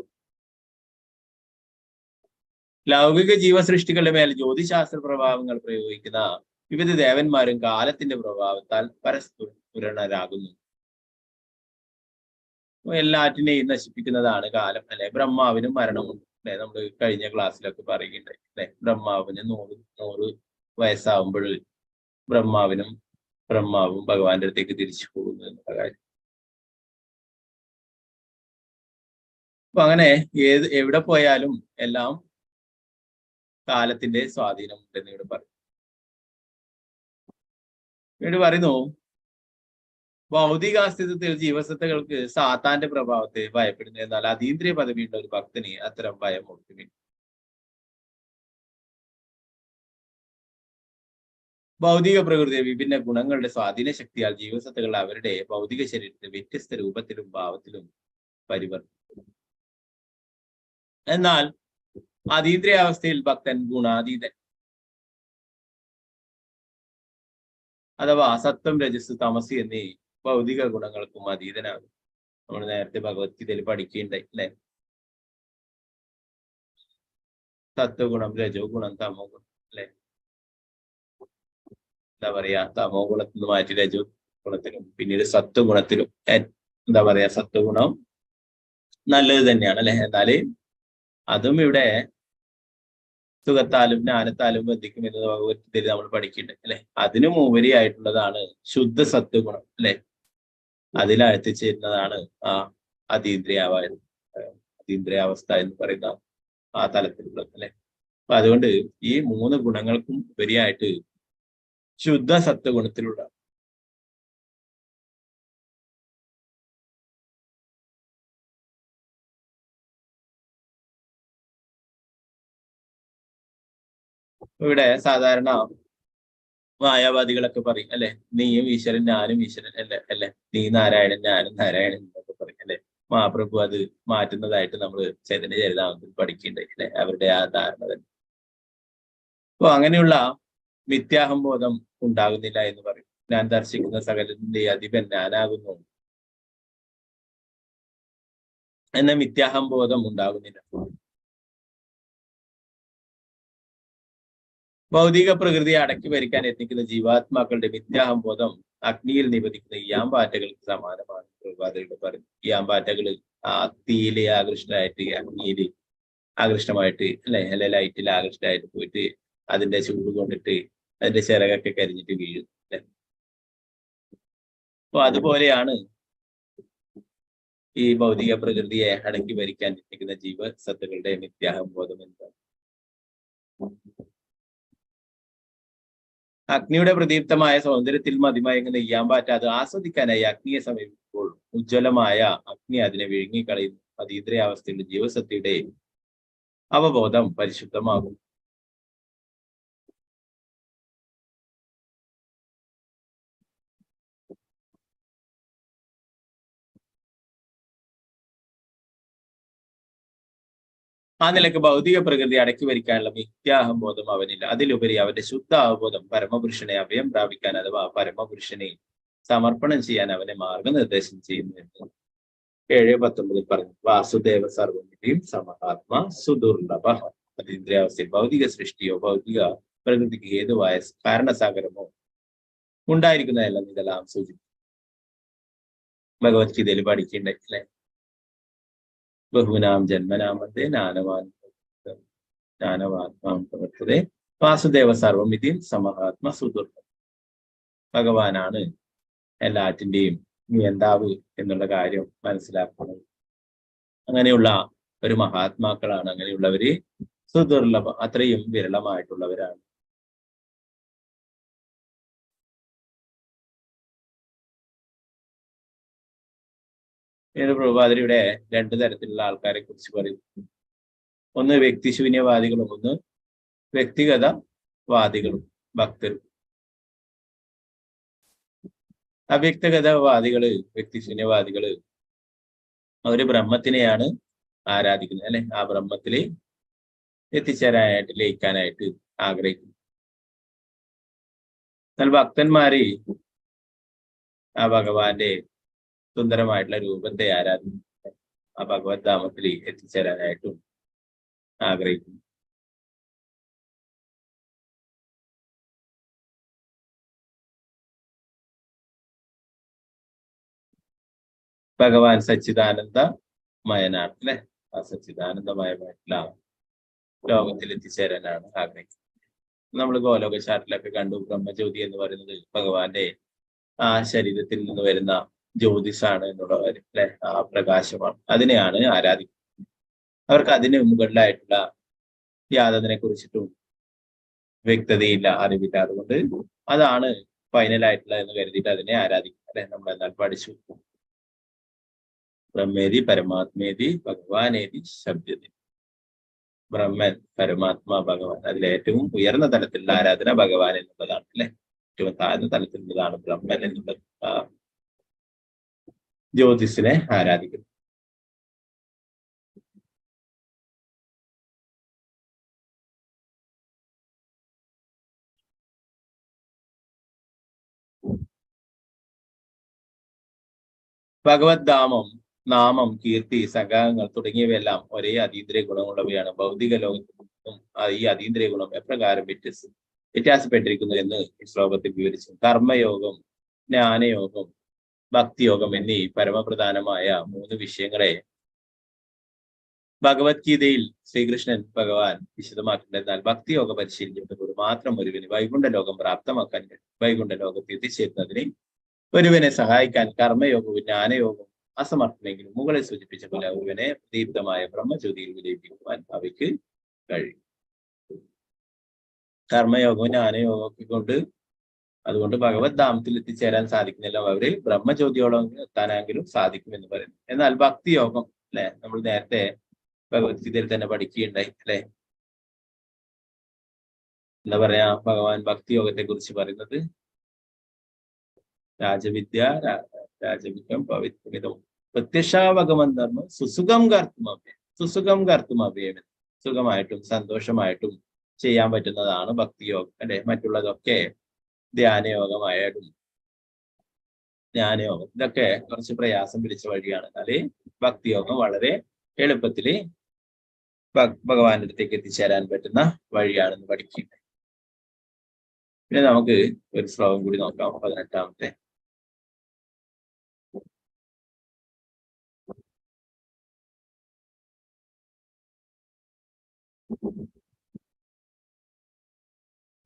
ലൗകിക ജീവസൃഷ്ടികളുടെ മേൽ ജ്യോതിശാസ്ത്ര പ്രഭാവങ്ങൾ പ്രയോഗിക്കുന്ന വിവിധ ദേവന്മാരും കാലത്തിന്റെ പ്രഭാവത്താൽ പരസ്പുരണരാകുന്നു. എല്ലാറ്റിനെയും നശിപ്പിക്കുന്നതാണ് കാലം അല്ലെ. ബ്രഹ്മാവിനും മരണമുണ്ട് അല്ലെ. നമ്മൾ കഴിഞ്ഞ ക്ലാസ്സിലൊക്കെ പറയുകയുണ്ടായി അല്ലെ. ബ്രഹ്മാവിന് 100 വയസ്സാവുമ്പോൾ ബ്രഹ്മാവും ഭഗവാന്റെ അടുത്തേക്ക് തിരിച്ചു പോകുന്നു എന്നുള്ള കാര്യം. അപ്പൊ അങ്ങനെ എവിടെ പോയാലും എല്ലാം കാലത്തിന്റെ സ്വാധീനം ഉണ്ടെന്ന് ഇവിടെ പറയും. ഇവിടെ പറയുന്നു, ഭൗതികാസ്തിത്വത്തിൽ ജീവസത്തകൾക്ക് സാത്താന്റെ പ്രഭാവത്തെ ഭയപ്പെടുന്നു. എന്നാൽ അതീന്ദ്രിയ പദവിയുള്ള ഒരു ഭക്തന് അത്തരം ഭയം ഒട്ടുമില്ല. ഭൗതിക പ്രകൃതിയെ വിഭിന്ന ഗുണങ്ങളുടെ സ്വാധീന ശക്തിയാൽ ജീവസത്തകൾ അവരുടെ ഭൗതിക ശരീരത്തെ വ്യത്യസ്ത രൂപത്തിലും ഭാവത്തിലും പരിവർത്തിക്കും. എന്നാൽ അതീന്ദ്രിയാവസ്ഥയിൽ ഭക്തൻ ഗുണാതീതൻ അഥവാ സത്വം രജസ് തമസ് എന്നീ ഭൗതിക ഗുണങ്ങൾക്കും അതീതനാകും. നമ്മൾ നേരത്തെ ഭഗവത്ഗീതയിൽ പഠിക്കുകയുണ്ടായി അല്ലെ. സത്വഗുണം, രജോ ഗുണം, തമോ ഗുണം അല്ലെ. എന്താ പറയാ, തമോ ഗുണത്തിൽ നിന്ന് മാറ്റി രജോ ഗുണത്തിലും പിന്നീട് സത്വഗുണത്തിലും എന്താ പറയാ സത്വഗുണം നല്ലത് തന്നെയാണ് അല്ലെ. എന്നാല് അതും ഇവിടെ സുഖത്താലും ജ്ഞാനത്താലും ബന്ധിക്കും എന്ന് ഭഗവത്ഗീതയിൽ നമ്മൾ പഠിക്കുന്നുണ്ട് അല്ലെ. അതിനും ഉപരിയായിട്ടുള്ളതാണ് ശുദ്ധ സത്വഗുണം അല്ലെ. അതിലെത്തിച്ചേരുന്നതാണ് അതീന്ദ്രിയാവസ്ഥ എന്ന് പറയുന്ന ആ തലത്തിലുള്ളത് അല്ലെ. അപ്പൊ അതുകൊണ്ട് ഈ 3 ഗുണങ്ങൾക്കും ഉപരിയായിട്ട് ശുദ്ധ സത്വഗുണത്തിലുള്ള ഇവിടെ സാധാരണ മായാവാദികളൊക്കെ പറയും അല്ലെ, നീയും ഈശ്വരൻ ഞാനും ഈശ്വരൻ അല്ലെ, നീ നാരായണൻ ഞാനും നാരായണൻ എന്നൊക്കെ പറയും അല്ലെ. മഹാപ്രഭു അത് മാറ്റുന്നതായിട്ട് നമ്മൾ ചൈതന്യ ചരിതാമത്തിൽ പഠിക്കുന്നുണ്ടായി അല്ലെ, അവരുടെ ആ ധാരണ തന്നെ. അപ്പൊ അങ്ങനെയുള്ള മിഥ്യാഹംബോധം ഉണ്ടാകുന്നില്ല എന്ന് പറയും. ഞാൻ ദർശിക്കുന്ന സകലത്തിന്റെ അധിപൻ ഞാനാകുന്നു എന്ന മിഥ്യാഹംബോധം ഉണ്ടാകുന്നില്ല. ഭൗതിക പ്രകൃതിയെ അടക്കി ഭരിക്കാൻ യത്നിക്കുന്ന ജീവാത്മാക്കളുടെ മിഥ്യാഹംബോധം അഗ്നിയിൽ നിപതിക്കുന്ന ഈയാമ്പാറ്റകൾക്ക് സമാനമാണ്. പ്രഭാതയുടെ പറയും ഈയാമ്പാറ്റകള് ആ തീയില് ആകൃഷ്ടമായിട്ട് അഗ്നിയില് ആകൃഷ്ടമായിട്ട് അല്ലെ ലൈറ്റിൽ ആകൃഷ്ടമായിട്ട് പോയിട്ട് അതിന്റെ ചൂട് കൊണ്ടിട്ട് അതിന്റെ ചിറകൊക്കെ കരിഞ്ഞിട്ട് വീഴും അല്ലെ. അപ്പൊ അതുപോലെയാണ് ഈ ഭൗതിക പ്രകൃതിയെ അടക്കി ഭരിക്കാൻ യത്നിക്കുന്ന ജീവസത്തകളുടെ മിഥ്യാഹംബോധം എന്താണ്? അഗ്നിയുടെ പ്രദീപ്തമായ സൗന്ദര്യത്തിൽ മതിമയങ്ങുന്ന ഈയാമ്പാറ്റ അത് ആസ്വദിക്കാനായി അഗ്നിയെ സമീപിക്കുമ്പോൾ ഉജ്ജ്വലമായ അഗ്നി അതിനെ വിഴുങ്ങിക്കളയുന്നു. അതീന്ദ്രിയാവസ്ഥയുടെ ജീവസത്തയുടെ അവബോധം പരിശുദ്ധമാകും. ആ നിലക്ക് ഭൗതിക പ്രകൃതി അടക്കി ഭരിക്കാനുള്ള മിഥ്യാഹംബോധം അവനില്ല. അതിലുപരി അവന്റെ ശുദ്ധ അവബോധം പരമപുരുഷനെ അഭയം പ്രാപിക്കാൻ അഥവാ പരമപുരുഷനെ സമർപ്പണം ചെയ്യാൻ അവനെ മാർഗനിർദ്ദേശം ചെയ്യുന്നു എന്ന് 7:19 പറഞ്ഞു. വാസുദേവ സർവനിധിയും സമഹാത്മാ സുദുർലഭ. അതീന്ദ്രിയാവസ്ഥയിൽ ഭൗതിക സൃഷ്ടിയോ ഭൗതിക പ്രകൃതിക്ക് ഹേതുവായ കാരണസാഗരമോ ഉണ്ടായിരിക്കുന്നതെല്ലാം ഇതെല്ലാം സൂചിപ്പിക്കും. ഭഗവത്ഗീതയിൽ പഠിക്കേണ്ടേ അല്ലെ? ബഹുനാം ജന്മനാമത്തെ ജ്ഞാനവാത്മാം പ്രവർത്തതേ വാസുദേവ സർവമിതിയും സമഹാത്മ സുദുർലഭം. ഭഗവാനാണ് എല്ലാറ്റിന്റെയും നിയന്താവ് എന്നുള്ള കാര്യം മനസ്സിലാക്കുന്നത്. അങ്ങനെയുള്ള ഒരു മഹാത്മാക്കളാണ്. അങ്ങനെയുള്ളവര് സുദുർലഭം, അത്രയും വിരളമായിട്ടുള്ളവരാണ്. പ്രഭുപാദരിയുടെ 2 തരത്തിലുള്ള ആൾക്കാരെ കുറിച്ച് പറയുന്നു. ഒന്ന് വ്യക്തിശൂന്യവാദികളും ഒന്ന് വ്യക്തിഗതവാദികളും ഭക്തരും. അവ്യക്തിഗതവാദികള്, വ്യക്തിശൂന്യവാദികള് അവര് ബ്രഹ്മത്തിനെയാണ് ആരാധിക്കുന്നത് അല്ലെ. ആ ബ്രഹ്മത്തില് എത്തിച്ചേരാനായിട്ട് ലയിക്കാനായിട്ട് ആഗ്രഹിക്കുന്നു. എന്നാൽ ഭക്തന്മാര് ആ ഭഗവാന്റെ സുന്ദരമായിട്ടുള്ള രൂപത്തെ ആരാധിക്കുന്നു. ആ ഭഗവത് ധാമത്തിൽ എത്തിച്ചേരാനായിട്ടും ആഗ്രഹിക്കുന്നു. ഭഗവാൻ സച്ചിദാനന്ദമയനാണ് അല്ലെ. ആ സച്ചിദാനന്ദമയമായിട്ടുള്ള ലോകത്തിൽ എത്തിച്ചേരാനാണ് ആഗ്രഹിക്കുന്നത്. നമ്മൾ ഗോലോക ചാർട്ടിലൊക്കെ കണ്ടു. ബ്രഹ്മജ്യോതി എന്ന് പറയുന്നത് ഭഗവാന്റെ ആ ശരീരത്തിൽ നിന്ന് വരുന്ന ജ്യോതിസാണ് എന്നുള്ള കാര്യം അല്ലെ. ആ പ്രകാശമാണ്, അതിനെയാണ് ആരാധിക്കുന്നത്. അവർക്ക് അതിന് മുകളിലായിട്ടുള്ള യാതൊന്നിനെ കുറിച്ചിട്ടും വ്യക്തതയില്ല, അറിവില്ല. അതുകൊണ്ട് അതാണ് ഫൈനലായിട്ടുള്ള എന്ന് കരുതിയിട്ട് അതിനെ ആരാധിക്കും അല്ലെ. നമ്മൾ എന്നാൽ പഠിച്ചു ബ്രഹ്മേതി പരമാത്മേതി ഭഗവാനേതി ശബ്ദതി. ബ്രഹ്മൻ, പരമാത്മാ, ഭഗവാൻ. അതിലെ ഏറ്റവും ഉയർന്ന തലത്തിലുള്ള ആരാധന ഭഗവാൻ എന്നുള്ളതാണ് അല്ലെ. ഏറ്റവും താഴ്ന്ന തലത്തിലുള്ളതാണ് ബ്രഹ്മൻ എന്നുള്ളത്. ജ്യോതിസിനെ ആരാധിക്കുന്നു. ഭഗവത് ധാമം, നാമം, കീർത്തി, സംഘങ്ങൾ തുടങ്ങിയവയെല്ലാം ഒരേ അതീന്ദ്രിയ ഗുണമുള്ളവയാണ്. ഭൗതിക ലോകത്തിൽ നിന്നും ഈ അതീന്ദ്രിയ ഗുണം എപ്രകാരം വ്യത്യാസപ്പെട്ടിരിക്കുന്നു എന്ന് ഈ ശ്ലോകത്തിൽ വിവരിച്ചു. കർമ്മയോഗം, ജ്ഞാനയോഗം, ഭക്തിയോഗം എന്നീ പരമപ്രധാനമായ 3 വിഷയങ്ങളെ ഭഗവത്ഗീതയിൽ ശ്രീകൃഷ്ണൻ ഭഗവാൻ വിശദമാക്കിയിട്ടുണ്ട്. എന്നാൽ ഭക്തിയോഗ പരിശീലിക്കുന്നതോട് മാത്രം ഒരുവിന് വൈകുണ്ഠ ലോകം പ്രാപ്തമാക്കാൻ കഴിയും. വൈകുണ്ഠ ലോകത്ത് എത്തിച്ചേരുന്നതിന് ഒരുവനെ സഹായിക്കാൻ കർമ്മയോഗവും ജ്ഞാനയോഗവും അസമർത്ഥമെങ്കിലും മുകളിൽ സൂചിപ്പിച്ച പോലെ ഒരുവനെ ദീപ്തമായ ബ്രഹ്മജ്യോതിയിൽ വിലയിപ്പിക്കുവാൻ അവയ്ക്ക് കഴിയും. കർമ്മയോഗവും ജ്ഞാനയോഗമൊക്കെ കൊണ്ട് അതുകൊണ്ട് ഭഗവത് ധാമത്തിൽ എത്തിച്ചേരാൻ സാധിക്കുന്നില്ല. അവര് ബ്രഹ്മജ്യോതിയോളം എത്താനെങ്കിലും സാധിക്കുമെന്ന് പറയുന്നു. എന്നാൽ ഭക്തിയോഗം അല്ലെ, നമ്മൾ നേരത്തെ ഭഗവത്ഗീതയിൽ തന്നെ പഠിക്കുകയുണ്ടായി അല്ലെ. എന്താ പറയാ ഭഗവാൻ ഭക്തിയോഗത്തെ കുറിച്ച് പറയുന്നത്? രാജവിദ്യ രാജവിദ്യം പവിത്രമിതം പ്രത്യക്ഷാവഗമം ധർമ്മം സുസുഖം കർത്തുമഭ്യം. സുഖമായിട്ടും സന്തോഷമായിട്ടും ചെയ്യാൻ പറ്റുന്നതാണ് ഭക്തിയോഗം അല്ലെ. മറ്റുള്ളതൊക്കെ ധ്യാനയോഗമായാലും ജ്ഞാനയോഗം ഇതൊക്കെ കുറച്ച് പ്രയാസം പിടിച്ച വഴിയാണ്. എന്നാല് ഭക്തിയോഗം വളരെ എളുപ്പത്തില് ഭഗവാന്റെ അടുത്തേക്ക് എത്തിച്ചേരാൻ പറ്റുന്ന വഴിയാണെന്ന് പഠിക്കുന്നത്. പിന്നെ നമുക്ക് ഒരു ശ്ലോകം കൂടി നോക്കാം. 18-ാമത്തെ.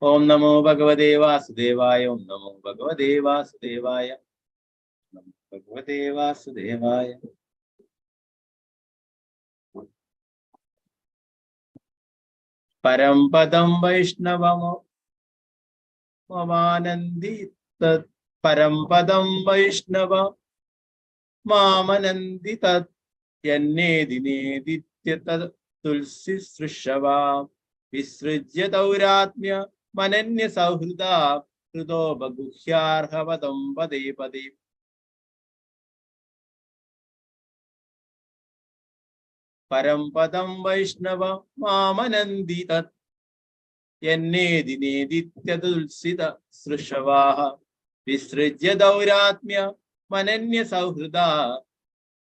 ഓം നമോ ഭഗവതേ വാസുദേവായ. ഓം നമോ ഭഗവതേ വാസുദേവായ. നമോ ഭഗവതേ വാസുദേവായ. പരം പദം വൈഷ്ണവമാനന്ദി തത്. പരം പദം വൈഷ്ണവ മാമനന്ദി തത്. യന്നേതി നേദിത്യ തത് തുൽസി സൃഷവാ. വിസൃജ്യ ദൗരാത്മ്യ മനന്യ സൗഹൃദ. ഹൃദോ ബഗുഹ്യാർഹപദം പദേ പദേ. പരം പദം വൈഷ്ണവ മാമനന്ദി തത്. യന്നേതി നേദിത്യ തുൽസിത സൃഷവാഃ. വിസൃജ്യ ദൗരാത്മ്യ മനന്യ സൗഹൃദ.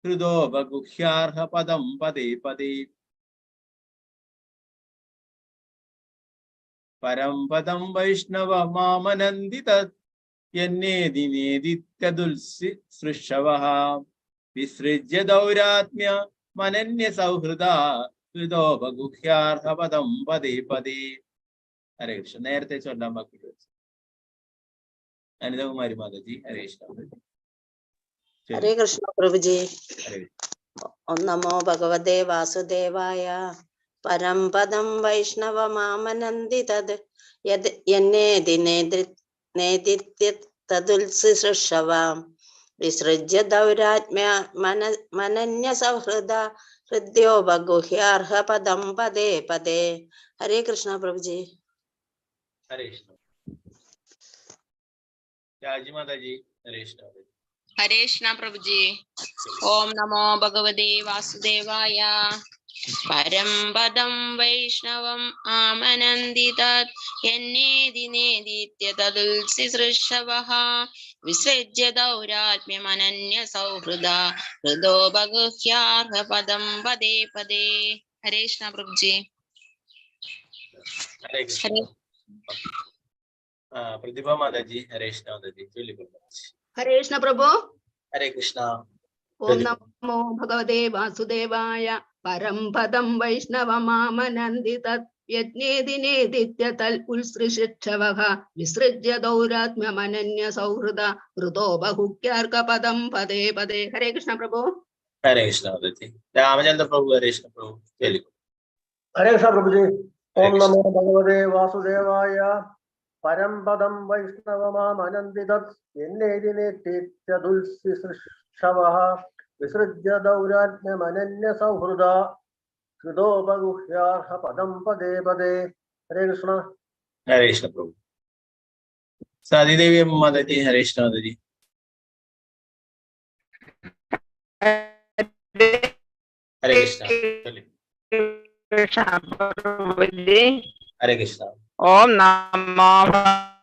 ഹൃദോ ബഗുഹ്യാർഹപദം പദേ പദേ. പരം പദം വൈഷ്ണവ മാമനന്ദി തത്. യന്നേതി നേദിത്യ തുൽസി സൃഷവഃ. വിസൃജ്യ ദൗരാത്മ്യ മനന്യ സൗഹൃദ. ഹൃദോ ബഗുഹ്യാർഹപദം പദേ പദേ. ഹരേ കൃഷ്ണ. നേരത്തെ ചൊല്ലാൻ ബാക്കി അനിതകുമാരി മാതാജി. ഹരേ കൃഷ്ണ. ഹരേ കൃഷ്ണ പ്രഭുജി. ഹരേ. ഓം നമോ ഭഗവതേ വാസുദേവായ. പരം പദം വൈഷ്ണവ മാമനന്ദി തത്. യന്നേതി നേദിത്യ തതുൽസി സൃഷവാം. വിസൃജ്യ ദൗരാത്മ്യ മനന്യ സൗഹൃദ. ഹൃദ്യോ ബഗുഹ്യാർഹ പദം പദേ പദേ. ഹരേ കൃഷ്ണ പ്രഭുജി. ഹരേ കൃഷ്ണ. രാജി മാതാജി. ഹരേ കൃഷ്ണ. ഹരേ കൃഷ്ണ പ്രഭുജി. ഓം നമോ ഭഗവതേ വാസുദേവായ. പരം പദം വൈഷ്ണവം ആമനന്ദി തത്. യന്നേതി നേദിത്യ തതുൽസി സൃഷവഃ. വിസൃജ്യ ദൗരാത്മ്യമനന്യ സൗഹൃദ. ഹൃദോ ബഗുഹ്യാർഹ പദം പദേ പദേ. ഹരേ കൃഷ്ണ പ്രഭുജി. ഹരേ കൃഷ്ണ. പ്രതിഭ മാതാജി. ഹരേ കൃഷ്ണ മാതാജി. ചൊല്ലിക്കൊള്ളു. ഹരേ കൃഷ്ണ പ്രഭു. ഹരേ കൃഷ്ണ. ഓം നമോ ഭഗവതേ വാസുദേവായ. പരം പദം വൈഷ്ണവമാമനന്ദി തത്. യജ്ഞേതി നേദിത്യ തൽ ഉത്സൃഷവഃ. വിസൃജ്യ ദൗരാത്മ്യമനന്യ സൗഹൃദ. ഹൃദോ ബഹുക്യാർക പദം പദേ പദേ. ഹരേ കൃഷ്ണ പ്രഭു. ഹരേ കൃഷ്ണ മാതാജി. രാമചന്ദ്ര പ്രഭു. ഹരേ കൃഷ്ണ പ്രഭു. ചൊല്ലിക്കൊള്ളു. ഹരേ കൃഷ്ണ പ്രഭുജി. ഓം നമോ ഭഗവതേ വാസുദേവായ. പരം പദം വൈഷ്ണവമാമനന്ദി തത്. യന്നേതി നേദിത്യ തുൽസി സൃഷവഃ. വിസൃജ്യ ദൗരാത്മ്യമനന്യ സൗഹൃദ. ഹൃദോ ബഗുഹ്യാർഹ പദം പദേ പദേ. ഹരേ കൃഷ്ണ. ഹരേ കൃഷ്ണ പ്രഭു. സാദിദേവി മാതാജി. ഹരേ കൃഷ്ണ മാതാജി. ഹരേ കൃഷ്ണ. ഹരേ കൃഷ്ണ. ഓം നമോ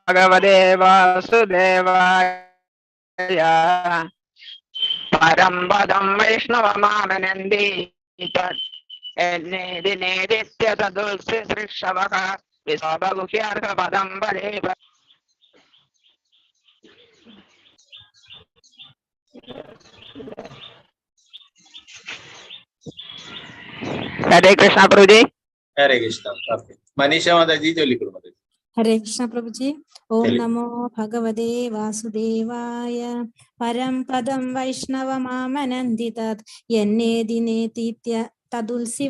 ഭഗവതേ വാസുദേവായ. പരം പദം വൈഷ്ണവമാമനന്ദി തത്. യന്നേതി നേദിത്യ തതുൽസി സൃഷവഃ. വിസൃജ്യ ബഗുഹ്യാർഹ പദം പദേ പദേ. ഹരേ കൃഷ്ണ പ്രഭുജി. ഹരേ കൃഷ്ണ. മനീഷ മാതാജി. ചൊല്ലിക്കൊള്ളു മാതാജി. ഹരേ കൃഷ്ണ പ്രഭുജി. ഓം നമോ ഭഗവതേ വാസുദേവായ. പരം പദം വൈഷ്ണവമാമനന്ദി തത്. യന്നേതി നേദിത്യ തതുൽസി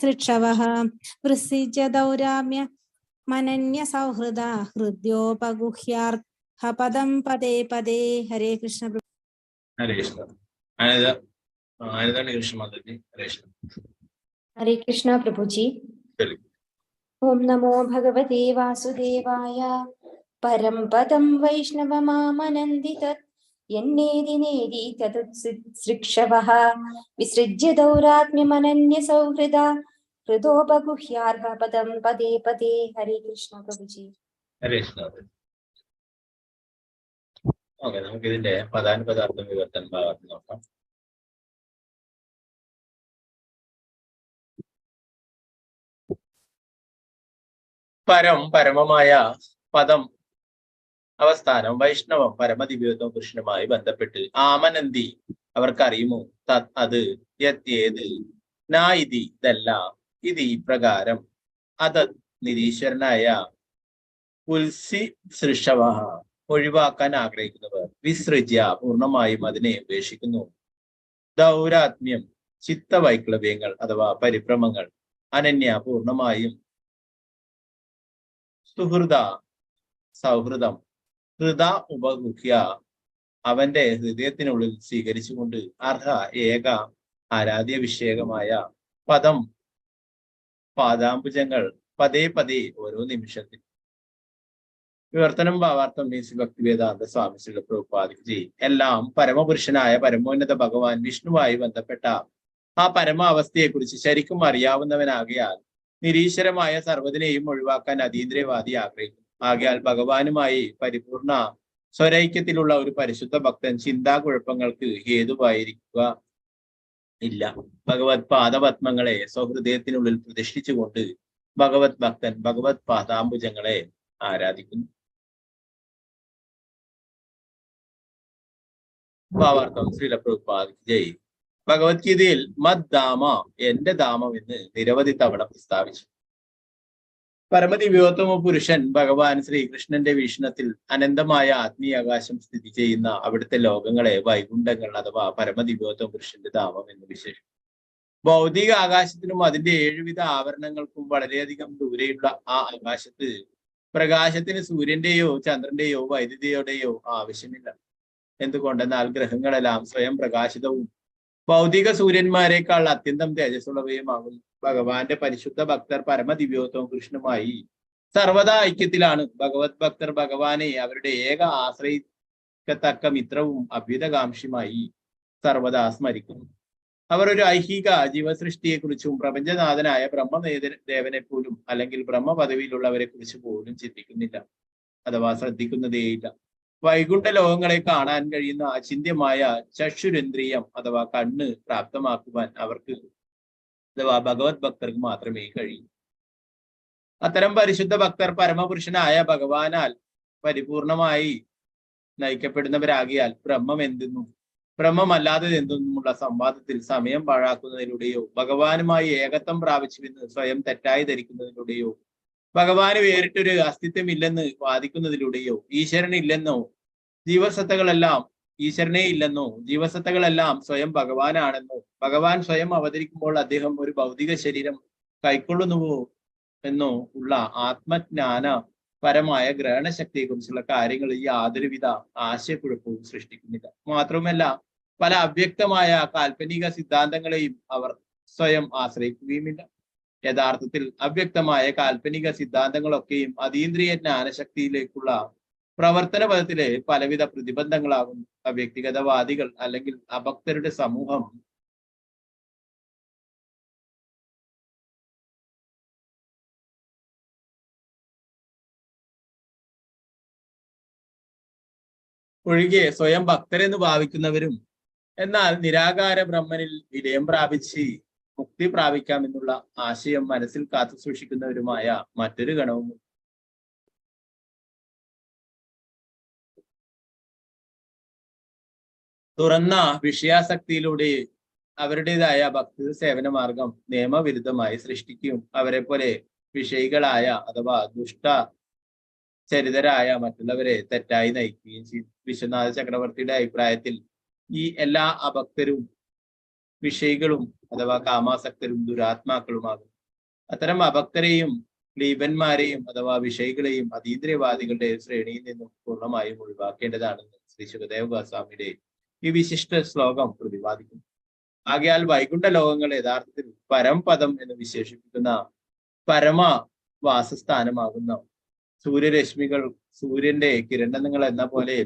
സൃഷവഃ. വിസൃജ്യ ദൗരാത്മ്യ മനന്യ സൗഹൃദ. ഹൃദ്യോപഗുഹ്യാർഹ പദം പദേ പദേ. ഹരേ കൃഷ്ണ പ്രഭു. ഹരേ കൃഷ്ണ. കൃഷ്ണ മാതാജി. ഹരേ കൃഷ്ണ. ഹരേ കൃഷ്ണ പ്രഭുജി. ഓം നമോ ഭഗവതേ വാസുദേവായ. പരം പദം വൈഷ്ണവമാമനന്ദി തത്. യന്നേതി നേദിത്യ തതുൽസി സൃഷവഃ. വിസൃജ്യ ദൗരാത്മ്യമനന്യ സൗഹൃദ. ഹൃദോ ബഗുഹ്യാർഹ പദം പദേ പദേ. ഹരേ കൃഷ്ണ പ്രഭുജി. ഹരേ കൃഷ്ണ. ഓക്കെ, നമുക്ക് ഇതിന്റെ പദാനുപദാർത്ഥം വിവർത്തന ഭാഗത്ത് നോക്കാം. പരം പരമമായ പദം അവസ്ഥാനം വൈഷ്ണവം പരമദിവ്യോത്തമ പുരുഷനുമായി ബന്ധപ്പെട്ട് ആമനന്തി അവർക്കറിയുമോ തത് അത് യത് നാ ഇതി ഇതല്ല ഇത് ഇപ്രകാരം അത് നിരീശ്വരനായ ഉത്സി സൃഷവ ഒഴിവാക്കാൻ ആഗ്രഹിക്കുന്നവർ വിസൃജ്യ പൂർണ്ണമായും അതിനെ ഉപേക്ഷിക്കുന്നു. ദൗരാത്മ്യം ചിത്തവൈക്ലവ്യങ്ങൾ അഥവാ പരിഭ്രമങ്ങൾ അനന്യ പൂർണ്ണമായും സുഹൃദ സൗഹൃദം ഹൃദ ഉപഗുഹ്യ അവന്റെ ഹൃദയത്തിനുള്ളിൽ സ്വീകരിച്ചുകൊണ്ട് അർഹ ഏക ആരാധ്യ വിഷയകമായ പദം പാദാംബുജങ്ങൾ പതേ പതേ ഓരോ നിമിഷത്തിൽ. വിവർത്തനം ഭാവാർത്ഥം മീൻസ് ഭക്തിവേദാന്ത സ്വാമി ശ്രീ പ്രഭുപാദിജി എല്ലാം പരമപുരുഷനായ പരമോന്നത ഭഗവാൻ വിഷ്ണുവായി ബന്ധപ്പെട്ട ആ പരമാവസ്ഥയെ കുറിച്ച് ശരിക്കും അറിയാവുന്നവനാകിയാൽ നിരീശ്വരമായ സർവ്വതിനെയും ഒഴിവാക്കാൻ അതീന്ദ്രിയവാദി ആഗ്രഹിക്കുന്നു. ആകയാൽ ഭഗവാനുമായി പരിപൂർണ സ്വരൈക്യത്തിലുള്ള ഒരു പരിശുദ്ധ ഭക്തൻ ചിന്താകുഴപ്പങ്ങൾക്ക് ഹേതുവായിരിക്കുക ഇല്ല. ഭഗവത് പാദപത്മങ്ങളെ സ്വഹൃദയത്തിനുള്ളിൽ പ്രതിഷ്ഠിച്ചുകൊണ്ട് ഭഗവത് ഭക്തൻ ഭഗവത് പാദാംബുജങ്ങളെ ആരാധിക്കുന്നു. ഭാവാർത്ഥം ശ്രീല പ്രഭുപാദ് ജയ്. ഭഗവത്ഗീതയിൽ മദ് ധാമ എന്റെ ധാമം എന്ന് നിരവധി തവണ പ്രസ്താവിച്ചു. പരമദിവ്യോത്തമ പുരുഷൻ ഭഗവാൻ ശ്രീകൃഷ്ണന്റെ വീക്ഷണത്തിൽ അനന്തമായ ആത്മീയാകാശം സ്ഥിതി ചെയ്യുന്ന അവിടുത്തെ ലോകങ്ങളെ വൈകുണ്ഠങ്ങൾ അഥവാ പരമദിവ്യോത്തമ പുരുഷന്റെ ധാമം എന്ന് വിശേഷിക്കും. ഭൗതിക ആകാശത്തിനും അതിന്റെ 7 വിധ ആവരണങ്ങൾക്കും വളരെയധികം ദൂരെയുള്ള ആ ആകാശത്ത് പ്രകാശത്തിന് സൂര്യന്റെയോ ചന്ദ്രന്റെയോ വൈദ്യുതിയുടെയോ ആവശ്യമില്ല. എന്തുകൊണ്ടെന്നാൽ ഗ്രഹങ്ങളെല്ലാം സ്വയം പ്രകാശിതവും ഭൗതിക സൂര്യന്മാരെക്കാൾ അത്യന്തം തേജസ്സുള്ളവയുമാകുന്നു. ഭഗവാന്റെ പരിശുദ്ധ ഭക്തർ പരമദിവ്യോത്തമ കൃഷ്ണുമായി സർവദാ ഐക്യത്തിലാണ്. ഭഗവത് ഭക്തർ ഭഗവാനെ അവരുടെ ഏക ആശ്രയിക്കത്തക്ക മിത്രവും അഭ്യുതകാംക്ഷിയുമായി സർവദാ സ്മരിക്കുന്നു. അവർ ഒരു ഐഹിക ജീവസൃഷ്ടിയെ കുറിച്ചും പ്രപഞ്ചനാഥനായ ബ്രഹ്മദേവനെ പോലും അല്ലെങ്കിൽ ബ്രഹ്മ പദവിയിലുള്ളവരെ കുറിച്ച് പോലും ചിന്തിക്കുന്നില്ല അഥവാ ശ്രദ്ധിക്കുന്നതേയില്ല. വൈകുണ്ഠ ലോകങ്ങളെ കാണാൻ കഴിയുന്ന അചിന്യമായ ചക്ഷുരേന്ദ്രിയം അഥവാ കണ്ണ് പ്രാപ്തമാക്കുവാൻ അവർക്ക് അഥവാ ഭഗവത് ഭക്തർക്ക് മാത്രമേ കഴിയൂ. അത്തരം പരിശുദ്ധ ഭക്തർ പരമപുരുഷനായ ഭഗവാനാൽ പരിപൂർണമായി നയിക്കപ്പെടുന്നവരാകിയാൽ ബ്രഹ്മം എന്തെന്നും ബ്രഹ്മമല്ലാത്തത് എന്തെന്നുമുള്ള സംവാദത്തിൽ സമയം പാഴാക്കുന്നതിലൂടെയോ ഭഗവാനുമായി ഏകത്വം പ്രാപിച്ചുവെന്ന് സ്വയം തെറ്റായി ധരിക്കുന്നതിലൂടെയോ ഭഗവാന് വേറിട്ടൊരു അസ്തിത്വമില്ലെന്ന് വാദിക്കുന്നതിലൂടെയോ ഈശ്വരനില്ലെന്നോ ജീവസത്തകളെല്ലാം ഈശ്വരനെ ഇല്ലെന്നോ ജീവസത്തകളെല്ലാം സ്വയം ഭഗവാനാണെന്നോ ഭഗവാൻ സ്വയം അവതരിക്കുമ്പോൾ അദ്ദേഹം ഒരു ഭൗതിക ശരീരം കൈക്കൊള്ളുന്നുവോ എന്നോ ഉള്ള ആത്മജ്ഞാന പരമായ ഗ്രഹണശക്തിയെ കുറിച്ചുള്ള കാര്യങ്ങളിൽ യാതൊരുവിധ ആശയക്കുഴപ്പവും സൃഷ്ടിക്കുന്നില്ല. മാത്രവുമല്ല പല അവ്യക്തമായ കാൽപ്പനിക സിദ്ധാന്തങ്ങളെയും അവർ സ്വയം ആശ്രയിക്കുകയുമില്ല. യഥാർത്ഥത്തിൽ അവ്യക്തമായ കാൽപ്പനിക സിദ്ധാന്തങ്ങളൊക്കെയും അതീന്ദ്രിയ ജ്ഞാനശക്തിയിലേക്കുള്ള പ്രവർത്തന പദത്തിലെ പലവിധ പ്രതിബന്ധങ്ങളാകുന്നു. വ്യക്തിഗതവാദികൾ അല്ലെങ്കിൽ അഭക്തരുടെ സമൂഹം ഒഴികെ സ്വയം ഭക്തരെന്ന് ഭാവിക്കുന്നവരും എന്നാൽ നിരാകാര ബ്രഹ്മനിൽ വിലയം പ്രാപിച്ച് മുക്തി പ്രാപിക്കാമെന്നുള്ള ആശയം മനസ്സിൽ കാത്തു സൂക്ഷിക്കുന്നവരുമായ മറ്റൊരു ഗണവും തുറന്ന വിഷയാസക്തിയിലൂടെ അവരുടേതായ ഭക്തി സേവന മാർഗം നിയമവിരുദ്ധമായി സൃഷ്ടിക്കുകയും അവരെ പോലെ വിഷയികളായ അഥവാ ദുഷ്ട ചരിതരായ മറ്റുള്ളവരെ തെറ്റായി നയിക്കുകയും ചെയ്തു. വിശ്വനാഥ ചക്രവർത്തിയുടെ അഭിപ്രായത്തിൽ ഈ എല്ലാ അഭക്തരും വിഷയികളും അഥവാ കാമാസക്തരും ദുരാത്മാക്കളുമാകും. അത്തരം അഭക്തരെയും ലീപന്മാരെയും അഥവാ വിഷയികളെയും അതീന്ദ്രിയവാദികളുടെ ശ്രേണിയിൽ നിന്നും പൂർണ്ണമായും ഒഴിവാക്കേണ്ടതാണെന്ന് ശ്രീ ശുകദേവ ഗോസ്വാമിയുടെ ഈ വിശിഷ്ട ശ്ലോകം പ്രതിപാദിക്കുന്നു. ആകയാൽ വൈകുണ്ഠ ലോകങ്ങൾ യഥാർത്ഥത്തിൽ പരംപദം എന്ന് വിശേഷിപ്പിക്കുന്ന പരമ വാസസ്ഥാനമാകുന്ന സൂര്യരശ്മികൾ സൂര്യന്റെ കിരണങ്ങൾ എന്ന പോലെ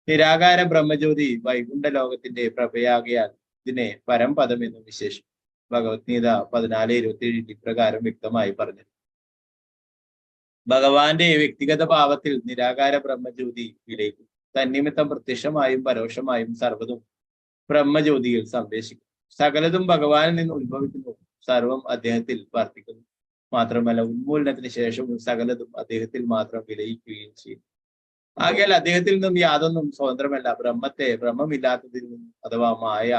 നിരാകാര ബ്രഹ്മജ്യോതി വൈകുണ്ഠ ലോകത്തിന്റെ പ്രഭയാകിയാൽ ഇതിനെ പരംപദം എന്ന് വിശേഷിപ്പിക്കും. ഭഗവത്ഗീത 14:27 ഇപ്രകാരം വ്യക്തമായി പറഞ്ഞു. ഭഗവാന്റെ വ്യക്തിഗത ഭാവത്തിൽ നിരാകാര ബ്രഹ്മജ്യോതി വിലയിക്കും. തന്നിമിത്തം പ്രത്യക്ഷമായും പരോക്ഷമായും സർവ്വതും ബ്രഹ്മജ്യോതിയിൽ സംവേശിക്കും. സകലതും ഭഗവാനിൽ നിന്ന് ഉത്ഭവിക്കുന്നു, സർവം അദ്ദേഹത്തിൽ വർത്തിക്കുന്നു. മാത്രമല്ല ഉന്മൂലനത്തിന് ശേഷവും സകലതും അദ്ദേഹത്തിൽ മാത്രം വിലയിക്കുകയും ചെയ്യും. ആകയാൽ അദ്ദേഹത്തിൽ നിന്നും യാതൊന്നും സ്വതന്ത്രമല്ല. ബ്രഹ്മമില്ലാത്തതിൽ നിന്നും അഥവാ മായ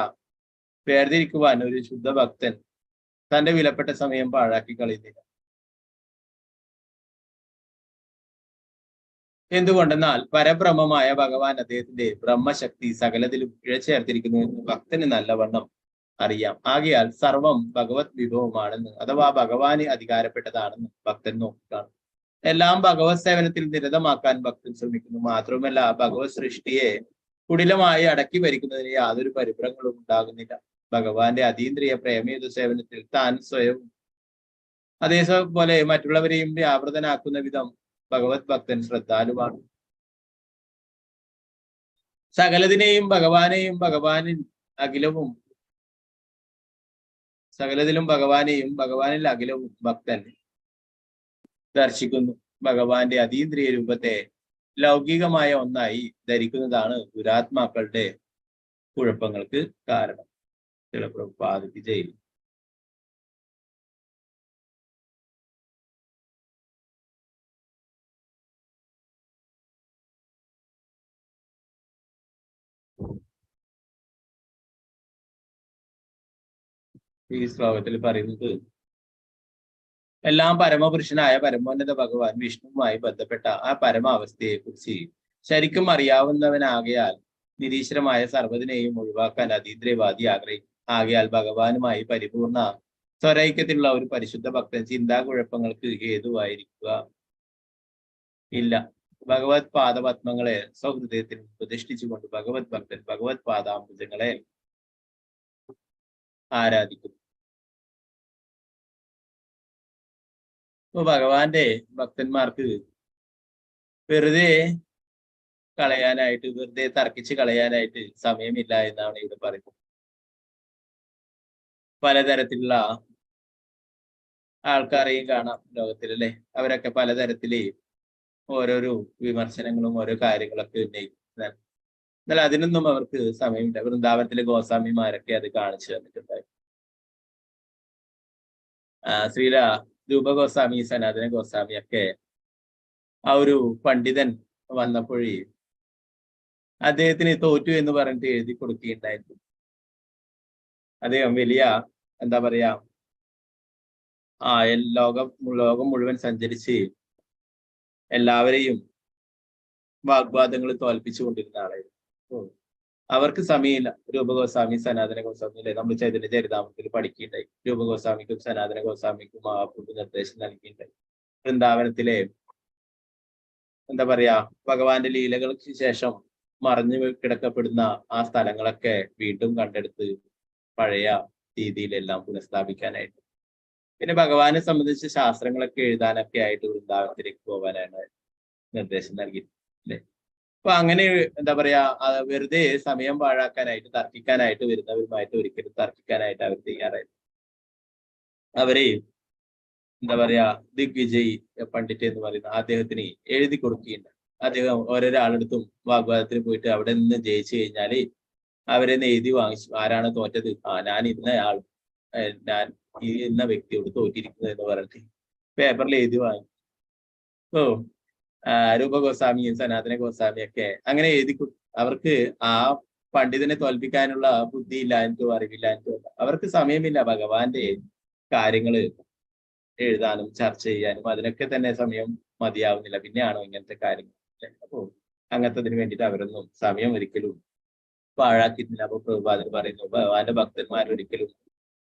വേർതിരിക്കുവാൻ ഒരു ശുദ്ധഭക്തൻ തന്റെ വിലപ്പെട്ട സമയം പാഴാക്കി കളയുന്നില്ല. എന്തുകൊണ്ടെന്നാൽ പരബ്രഹ്മമായ ഭഗവാൻ അദ്ദേഹത്തിന്റെ ബ്രഹ്മശക്തി സകലത്തിലും ഇഴചേർത്തിരിക്കുന്നു എന്ന് ഭക്തന് നല്ലവണ്ണം അറിയാം. ആകയാൽ സർവം ഭഗവത് വിഭവമാണെന്ന് അഥവാ ഭഗവാന് അധികാരപ്പെട്ടതാണെന്ന് ഭക്തൻ നോക്കിക്കാണും. എല്ലാം ഭഗവത് സേവനത്തിൽ നിരതമാക്കാൻ ഭക്തൻ ശ്രമിക്കുന്നു. മാത്രവുമല്ല ഭഗവത് സൃഷ്ടിയെ കുടിലമായി അടക്കി ഭരിക്കുന്നതിന് യാതൊരു പരിഭ്രങ്ങളും ഉണ്ടാകുന്നില്ല. ഭഗവാന്റെ അതീന്ദ്രിയ പ്രേമയുധ സേവനത്തിൽ താൻ സ്വയം അതേപോലെ മറ്റുള്ളവരെയും വ്യാപൃതനാക്കുന്ന വിധം ഭഗവത് ഭക്തൻ ശ്രദ്ധാലുവാണ്. സകലതിനെയും ഭഗവാനെയും ഭഗവാനിൽ അഖിലവും ഭക്തൻ ദർശിക്കുന്നു. ഭഗവാന്റെ അതീന്ദ്രിയ രൂപത്തെ ലൗകികമായ ഒന്നായി ധരിക്കുന്നതാണ് ദുരാത്മാക്കളുടെ കുഴപ്പങ്ങൾക്ക് കാരണം. പ്രഭുപാദയ്ക്ക് ജയ്. ഈ ശ്ലോകത്തിൽ പറയുന്നത് എല്ലാം പരമപുരുഷനായ പരമോന്നത ഭഗവാൻ വിഷ്ണുവുമായി ബന്ധപ്പെട്ട ആ പരമാവസ്ഥയെ കുറിച്ച് ശരിക്കും അറിയാവുന്നവനാകയാൽ നിരീശ്വരമായ സർവ്വതിനെയും ഒഴിവാക്കാൻ അതീന്ദ്രിയവാദി ആഗ്രഹിക്കും. ആകയാൽ ഭഗവാനുമായി പരിപൂർണ സ്വരൈക്യത്തിലുള്ള ഒരു പരിശുദ്ധ ഭക്തൻ ചിന്താകുഴപ്പങ്ങൾക്ക് ഹേതുവായിരിക്കുക ഇല്ല. ഭഗവത് പാദപത്മങ്ങളെ സ്വഹൃദയത്തിൽ പ്രതിഷ്ഠിച്ചുകൊണ്ട് ഭഗവത് ഭക്തൻ ഭഗവത് പാദാംബുജങ്ങളെ ആരാധിക്കുന്നു. ഇപ്പൊ ഭഗവാന്റെ ഭക്തന്മാർക്ക് വെറുതെ തർക്കിച്ച് കളയാനായിട്ട് സമയമില്ല എന്നാണ് ഇവിടെ പറയുന്നത്. പലതരത്തിലുള്ള ആൾക്കാരെയും കാണാം ലോകത്തിലല്ലേ. അവരൊക്കെ പലതരത്തില് ഓരോരോ വിമർശനങ്ങളും ഓരോ കാര്യങ്ങളൊക്കെ ഉന്നയിക്കും. എന്നാൽ അതിനൊന്നും അവർക്ക് സമയമില്ല. വൃന്ദാവനത്തിലെ ഗോസ്വാമിമാരൊക്കെ അത് കാണിച്ചു തന്നിട്ടുണ്ടായി. ശ്രീല രൂപഗോസ്വാമി, സനാതന ഗോസ്വാമി ഒക്കെ ആ ഒരു പണ്ഡിതൻ വന്നപ്പോഴേ അദ്ദേഹത്തിന് തോറ്റു എന്ന് പറഞ്ഞിട്ട് എഴുതി കൊടുക്കുകയുണ്ടായിരുന്നു. അദ്ദേഹം വലിയ എന്താ പറയാ ലോകം മുഴുവൻ സഞ്ചരിച്ച് എല്ലാവരെയും വാഗ്വാദങ്ങൾ തോൽപ്പിച്ചു കൊണ്ടിരുന്ന ആളായിരുന്നു. അവർക്ക് സമയമില്ല. രൂപഗോസ്വാമി, സനാതന ഗോസ്വാമി അല്ലെ നമ്മൾ ചൈതന്യ ചരിതാമത്തിൽ പഠിക്കുകയുണ്ടായി. രൂപഗോസ്വാമിക്കും സനാതന ഗോസ്വാമിക്കും മഹാപ്രഭു നിർദ്ദേശം നൽകിയിട്ടുണ്ടായി. വൃന്ദാവനത്തിലെ എന്താ പറയാ ഭഗവാന്റെ ലീലകൾക്ക് ശേഷം മറഞ്ഞു കിടക്കപ്പെടുന്ന ആ സ്ഥലങ്ങളൊക്കെ വീണ്ടും കണ്ടെടുത്ത് പഴയ രീതിയിലെല്ലാം പുനഃസ്ഥാപിക്കാനായിട്ട്, പിന്നെ ഭഗവാനെ സംബന്ധിച്ച് ശാസ്ത്രങ്ങളൊക്കെ എഴുതാനൊക്കെ ആയിട്ട് വൃന്ദാവനത്തിലേക്ക് പോകാനാണ് നിർദ്ദേശം നൽകിയിട്ടുണ്ട്. അപ്പൊ അങ്ങനെ എന്താ പറയാ വെറുതെ സമയം പാഴാക്കാനായിട്ട് തർക്കിക്കാനായിട്ട് വരുന്നവരുമായിട്ട് ഒരിക്കലും തർക്കിക്കാനായിട്ട് അവർ തയ്യാറായിരുന്നു. അവരെ എന്താ പറയാ ദിഗ്വിജയ് പണ്ഡിറ്റ് എന്ന് പറയുന്ന അദ്ദേഹത്തിന് എഴുതി കൊടുക്കുകയുണ്ട്. അദ്ദേഹം ഓരോരാളെടുത്തും വാഗ്വാദത്തിന് പോയിട്ട് അവിടെ നിന്ന് ജയിച്ചു കഴിഞ്ഞാല് അവരെ എഴുതി വാങ്ങിച്ചു. ആരാണ് തോറ്റത്? ഞാൻ ഞാൻ ഇന്ന വ്യക്തിയോട് തോറ്റിരിക്കുന്നത് എന്ന് പറഞ്ഞിട്ട് പേപ്പറിൽ എഴുതി വാങ്ങി. ഓ രൂപഗോസ്വാമിയും സനാതന ഗോസ്വാമിയൊക്കെ അങ്ങനെ എഴുതി അവർക്ക് ആ പണ്ഡിതനെ തോൽപ്പിക്കാനുള്ള ബുദ്ധി ഇല്ലാഞ്ഞിട്ടോ അറിവില്ലാഞ്ഞിട്ടോ അവർക്ക് സമയമില്ല. ഭഗവാന്റെ കാര്യങ്ങള് എഴുതാനും ചർച്ച ചെയ്യാനും അതിനൊക്കെ തന്നെ സമയം മതിയാവുന്നില്ല. പിന്നെയാണോ ഇങ്ങനത്തെ കാര്യങ്ങൾ? അപ്പോ അങ്ങനത്തതിന് വേണ്ടിയിട്ട് അവരൊന്നും സമയം ഒരിക്കലും പാഴാക്കിയിട്ടില്ല. അപ്പൊ പ്രഭുപാദൻ പറയുന്നു ഭഗവാന്റെ ഭക്തന്മാരൊരിക്കലും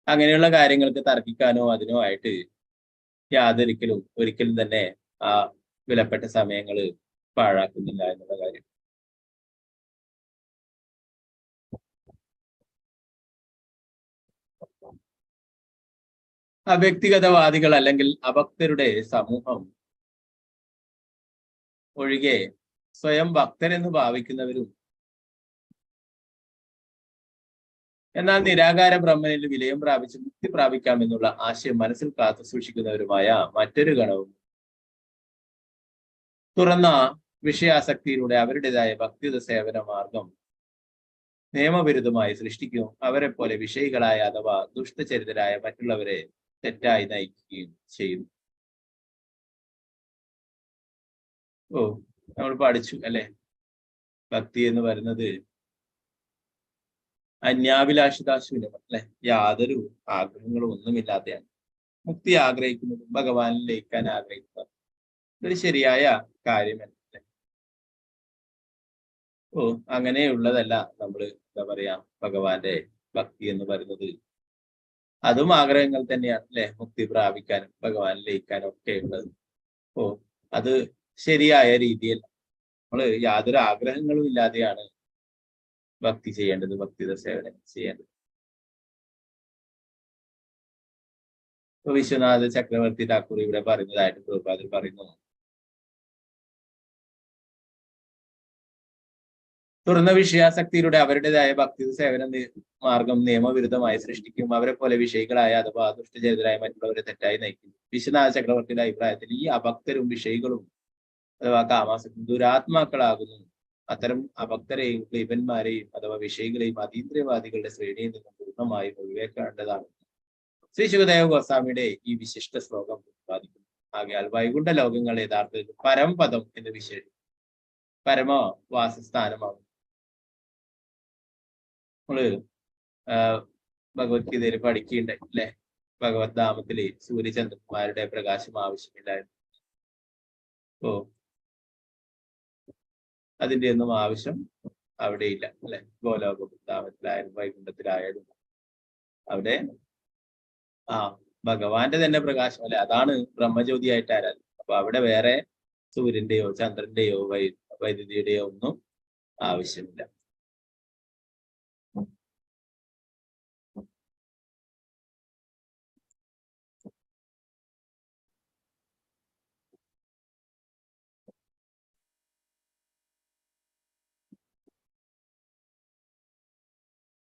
അങ്ങനെയുള്ള കാര്യങ്ങൾക്ക് തർക്കിക്കാനോ അതിനോ ആയിട്ട് ഒരിക്കലും തന്നെ ആ വിലപ്പെട്ട സമയങ്ങൾ പാഴാക്കുന്നില്ല എന്നുള്ള കാര്യം. വ്യക്തിഗതവാദികൾ അല്ലെങ്കിൽ അഭക്തരുടെ സമൂഹം ഒഴികെ സ്വയം ഭക്തരെന്ന് ഭാവിക്കുന്നവരും എന്നാൽ നിരാകാര ബ്രഹ്മനിൽ വിലയം പ്രാപിച്ച് മുക്തി പ്രാപിക്കാമെന്നുള്ള ആശയം മനസ്സിൽ കാത്തു സൂക്ഷിക്കുന്നവരുമായ മറ്റൊരു ഗണവും തുറന്ന വിഷയാസക്തിയിലൂടെ അവരുടേതായ ഭക്തിയുത സേവന മാർഗം നിയമവിരുദ്ധമായി സൃഷ്ടിക്കുകയും അവരെ പോലെ വിഷയികളായ അഥവാ ദുഷ്ടചരിതരായ മറ്റുള്ളവരെ തെറ്റായി നയിക്കുകയും ചെയ്യുന്നു. ഓ നമ്മൾ പഠിച്ചു അല്ലെ, ഭക്തി എന്ന് പറയുന്നത് അന്യാഭിലാഷിതാശൂന്യം അല്ലെ, യാതൊരു ആഗ്രഹങ്ങളും ഒന്നുമില്ലാതെയാണ്. മുക്തി ആഗ്രഹിക്കുന്നതും ഭഗവാനിൽ ലയിക്കാൻ ആഗ്രഹിക്കുന്നതും ഒരു ശരിയായ കാര്യമല്ല. ഓ അങ്ങനെയുള്ളതല്ല നമ്മൾ എന്താ പറയാ ഭഗവാന്റെ ഭക്തി എന്ന് പറയുന്നത്. അതും ആഗ്രഹങ്ങൾ തന്നെയാണ് അല്ലെ, മുക്തി പ്രാപിക്കാനും ഭഗവാനിൽ ലയിക്കാനും ഒക്കെ ഉള്ളത്. ഓ അത് ശരിയായ രീതിയിൽ നമ്മള് യാതൊരു ആഗ്രഹങ്ങളും ഇല്ലാതെയാണ് ഭക്തി ചെയ്യേണ്ടത്, ഭക്തിയുടെ സേവനം ചെയ്യേണ്ടത്. ഇപ്പൊ വിശ്വനാഥ ചക്രവർത്തി ഠാക്കൂർ ഇവിടെ പറയുന്നതായിട്ട് പ്രഭുപാദർ പറയുന്നു, തുറന്ന വിഷയാസക്തിയിലൂടെ അവരുടേതായ ഭക്തി സേവന മാർഗം നിയമവിരുദ്ധമായി സൃഷ്ടിക്കും. അവരെ പോലെ വിഷയികളായ അഥവാ ദുഷ്ടചരിതരായ മറ്റുള്ളവരെ തെറ്റായി നയിക്കും. വിശ്വനാഥ ചക്രവർത്തിയുടെ അഭിപ്രായത്തിൽ ഈ അഭക്തരും വിഷയികളും അഥവാ കാമാസക്തി ദുരാത്മാക്കളാകുന്നു. അത്തരം അഭക്തരെയും ക്ലീബന്മാരെയും അഥവാ വിഷയികളെയും അതീന്ദ്രിയവാദികളുടെ ശ്രേണിയിൽ നിന്നും പൂർണ്ണമായും ഒഴിവാക്കേണ്ടതാണ്. ശ്രീ ശുകദേവ ഗോസ്വാമിയുടെ ഈ വിശിഷ്ട ശ്ലോകം പ്രതിപാദിക്കുന്നു. ആകയാൽ വൈകുണ്ഠ ലോകങ്ങൾ യഥാർത്ഥത്തിൽ പരംപദം എന്ന് വിശേഷിക്കും, പരമവാസസ്ഥാനമാകും. നമ്മള് ഭഗവത്ഗീതയിൽ പഠിക്കുകയുണ്ടായി അല്ലെ, ഭഗവത് ധാമത്തില് സൂര്യചന്ദ്രന്മാരുടെ പ്രകാശം ആവശ്യമില്ലായിരുന്നു. ഓ അതിന്റെ ഒന്നും ആവശ്യം അവിടെ ഇല്ല അല്ലെ. ഗോലോക വൃന്ദാവനത്തിലായാലും വൈകുണ്ഠത്തിലായാലും അവിടെ ഭഗവാന്റെ തന്നെ പ്രകാശം അല്ലെ, അതാണ് ബ്രഹ്മജ്യോതിയായിട്ട് ആരാധന. അപ്പൊ അവിടെ വേറെ സൂര്യന്റെയോ ചന്ദ്രന്റെയോ വൈദ്യുതിയുടെയോ ഒന്നും ആവശ്യമില്ല.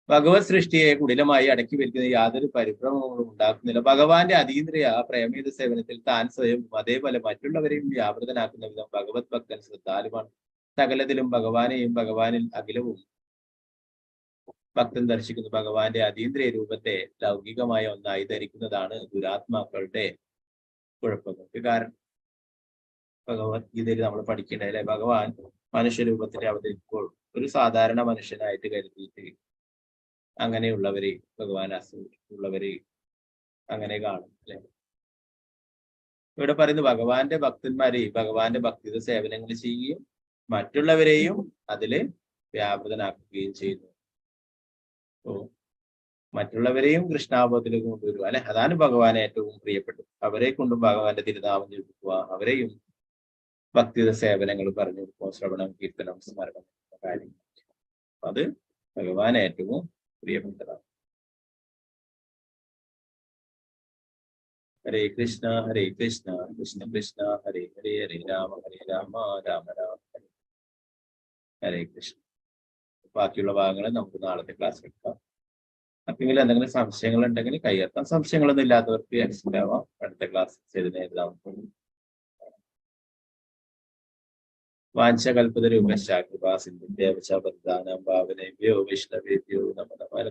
ഭഗവത് സൃഷ്ടിയെ കുടിലമായി അടക്കി വെക്കുന്ന യാതൊരു പരിഭ്രമങ്ങളും ഉണ്ടാക്കുന്നില്ല. ഭഗവാന്റെ അതീന്ദ്രിയ പ്രേമേത സേവനത്തിൽ താൻ സ്വയം അതേപോലെ മറ്റുള്ളവരെയും വ്യാപൃതനാക്കുന്ന വിധം ഭഗവത് ഭക്തൻ ശ്രദ്ധാലുമാണ്. സകലത്തിലും ഭഗവാനെയും ഭഗവാനിൽ അഖിലവും ഭക്തൻ ദർശിക്കുന്നു. ഭഗവാന്റെ അതീന്ദ്രിയ രൂപത്തെ ലൗകികമായ ഒന്നായി ധരിക്കുന്നതാണ് ദുരാത്മാക്കളുടെ കുഴപ്പങ്ങൾക്ക് കാരണം. ഭഗവത്ഗീതയിൽ നമ്മൾ പഠിക്കേണ്ടത് അല്ലെ, ഭഗവാൻ മനുഷ്യരൂപത്തിൽ അവതരിക്കുമ്പോൾ ഒരു സാധാരണ മനുഷ്യനായിട്ട് കരുതിയിട്ട് അങ്ങനെയുള്ളവരെ ഭഗവാൻ ഉള്ളവരെ അങ്ങനെ കാണും അല്ലെ. ഇവിടെ പറയുന്നത് ഭഗവാന്റെ ഭക്തന്മാരെ ഭഗവാന്റെ ഭക്തിയുടെ സേവനങ്ങൾ ചെയ്യുകയും മറ്റുള്ളവരെയും അതില് വ്യാപൃതനാക്കുകയും ചെയ്യുന്നു. ഓ മറ്റുള്ളവരെയും കൃഷ്ണാബോധത്തിലേക്ക് കൊണ്ടുവരിക അല്ലെ, അതാണ് ഭഗവാൻ ഏറ്റവും പ്രിയപ്പെട്ടത്. അവരെ കൊണ്ടും ഭഗവാന്റെ തിരുനാമം ജപിക്കുക, അവരെയും ഭക്തിയുടെ സേവനങ്ങൾ പറഞ്ഞു കൊടുക്കുക, ശ്രവണം കീർത്തനം സ്മരണം കാര്യങ്ങൾ, അത് ഭഗവാൻ ഏറ്റവും പ്രിയപ്പെട്ടതാണ്. ഹരേ കൃഷ്ണ കൃഷ്ണ കൃഷ്ണ ഹരേ ഹരേ, ഹരേ രാമ രാമ രാമ ഹരേ ഹരേ കൃഷ്ണ. ബാക്കിയുള്ള ഭാഗങ്ങൾ നമുക്ക് നാളത്തെ ക്ലാസ് എടുക്കാം. ആർക്കെങ്കിലും എന്തെങ്കിലും സംശയങ്ങൾ ഉണ്ടെങ്കിൽ കയ്യെത്താം. സംശയങ്ങളൊന്നും ഇല്ലാത്തവർക്ക് എക്സിറ്റ് ആവാം. അടുത്ത ക്ലാസ് എഴുതാം. വാഞ്ചകൽപതരൂപശ്ച കൃപാസിന്ധുഭ്യശ്ച പതിതാനാം പാവനേഭ്യോ വൈഷ്ണവേഭ്യോ നമോ നമഃ.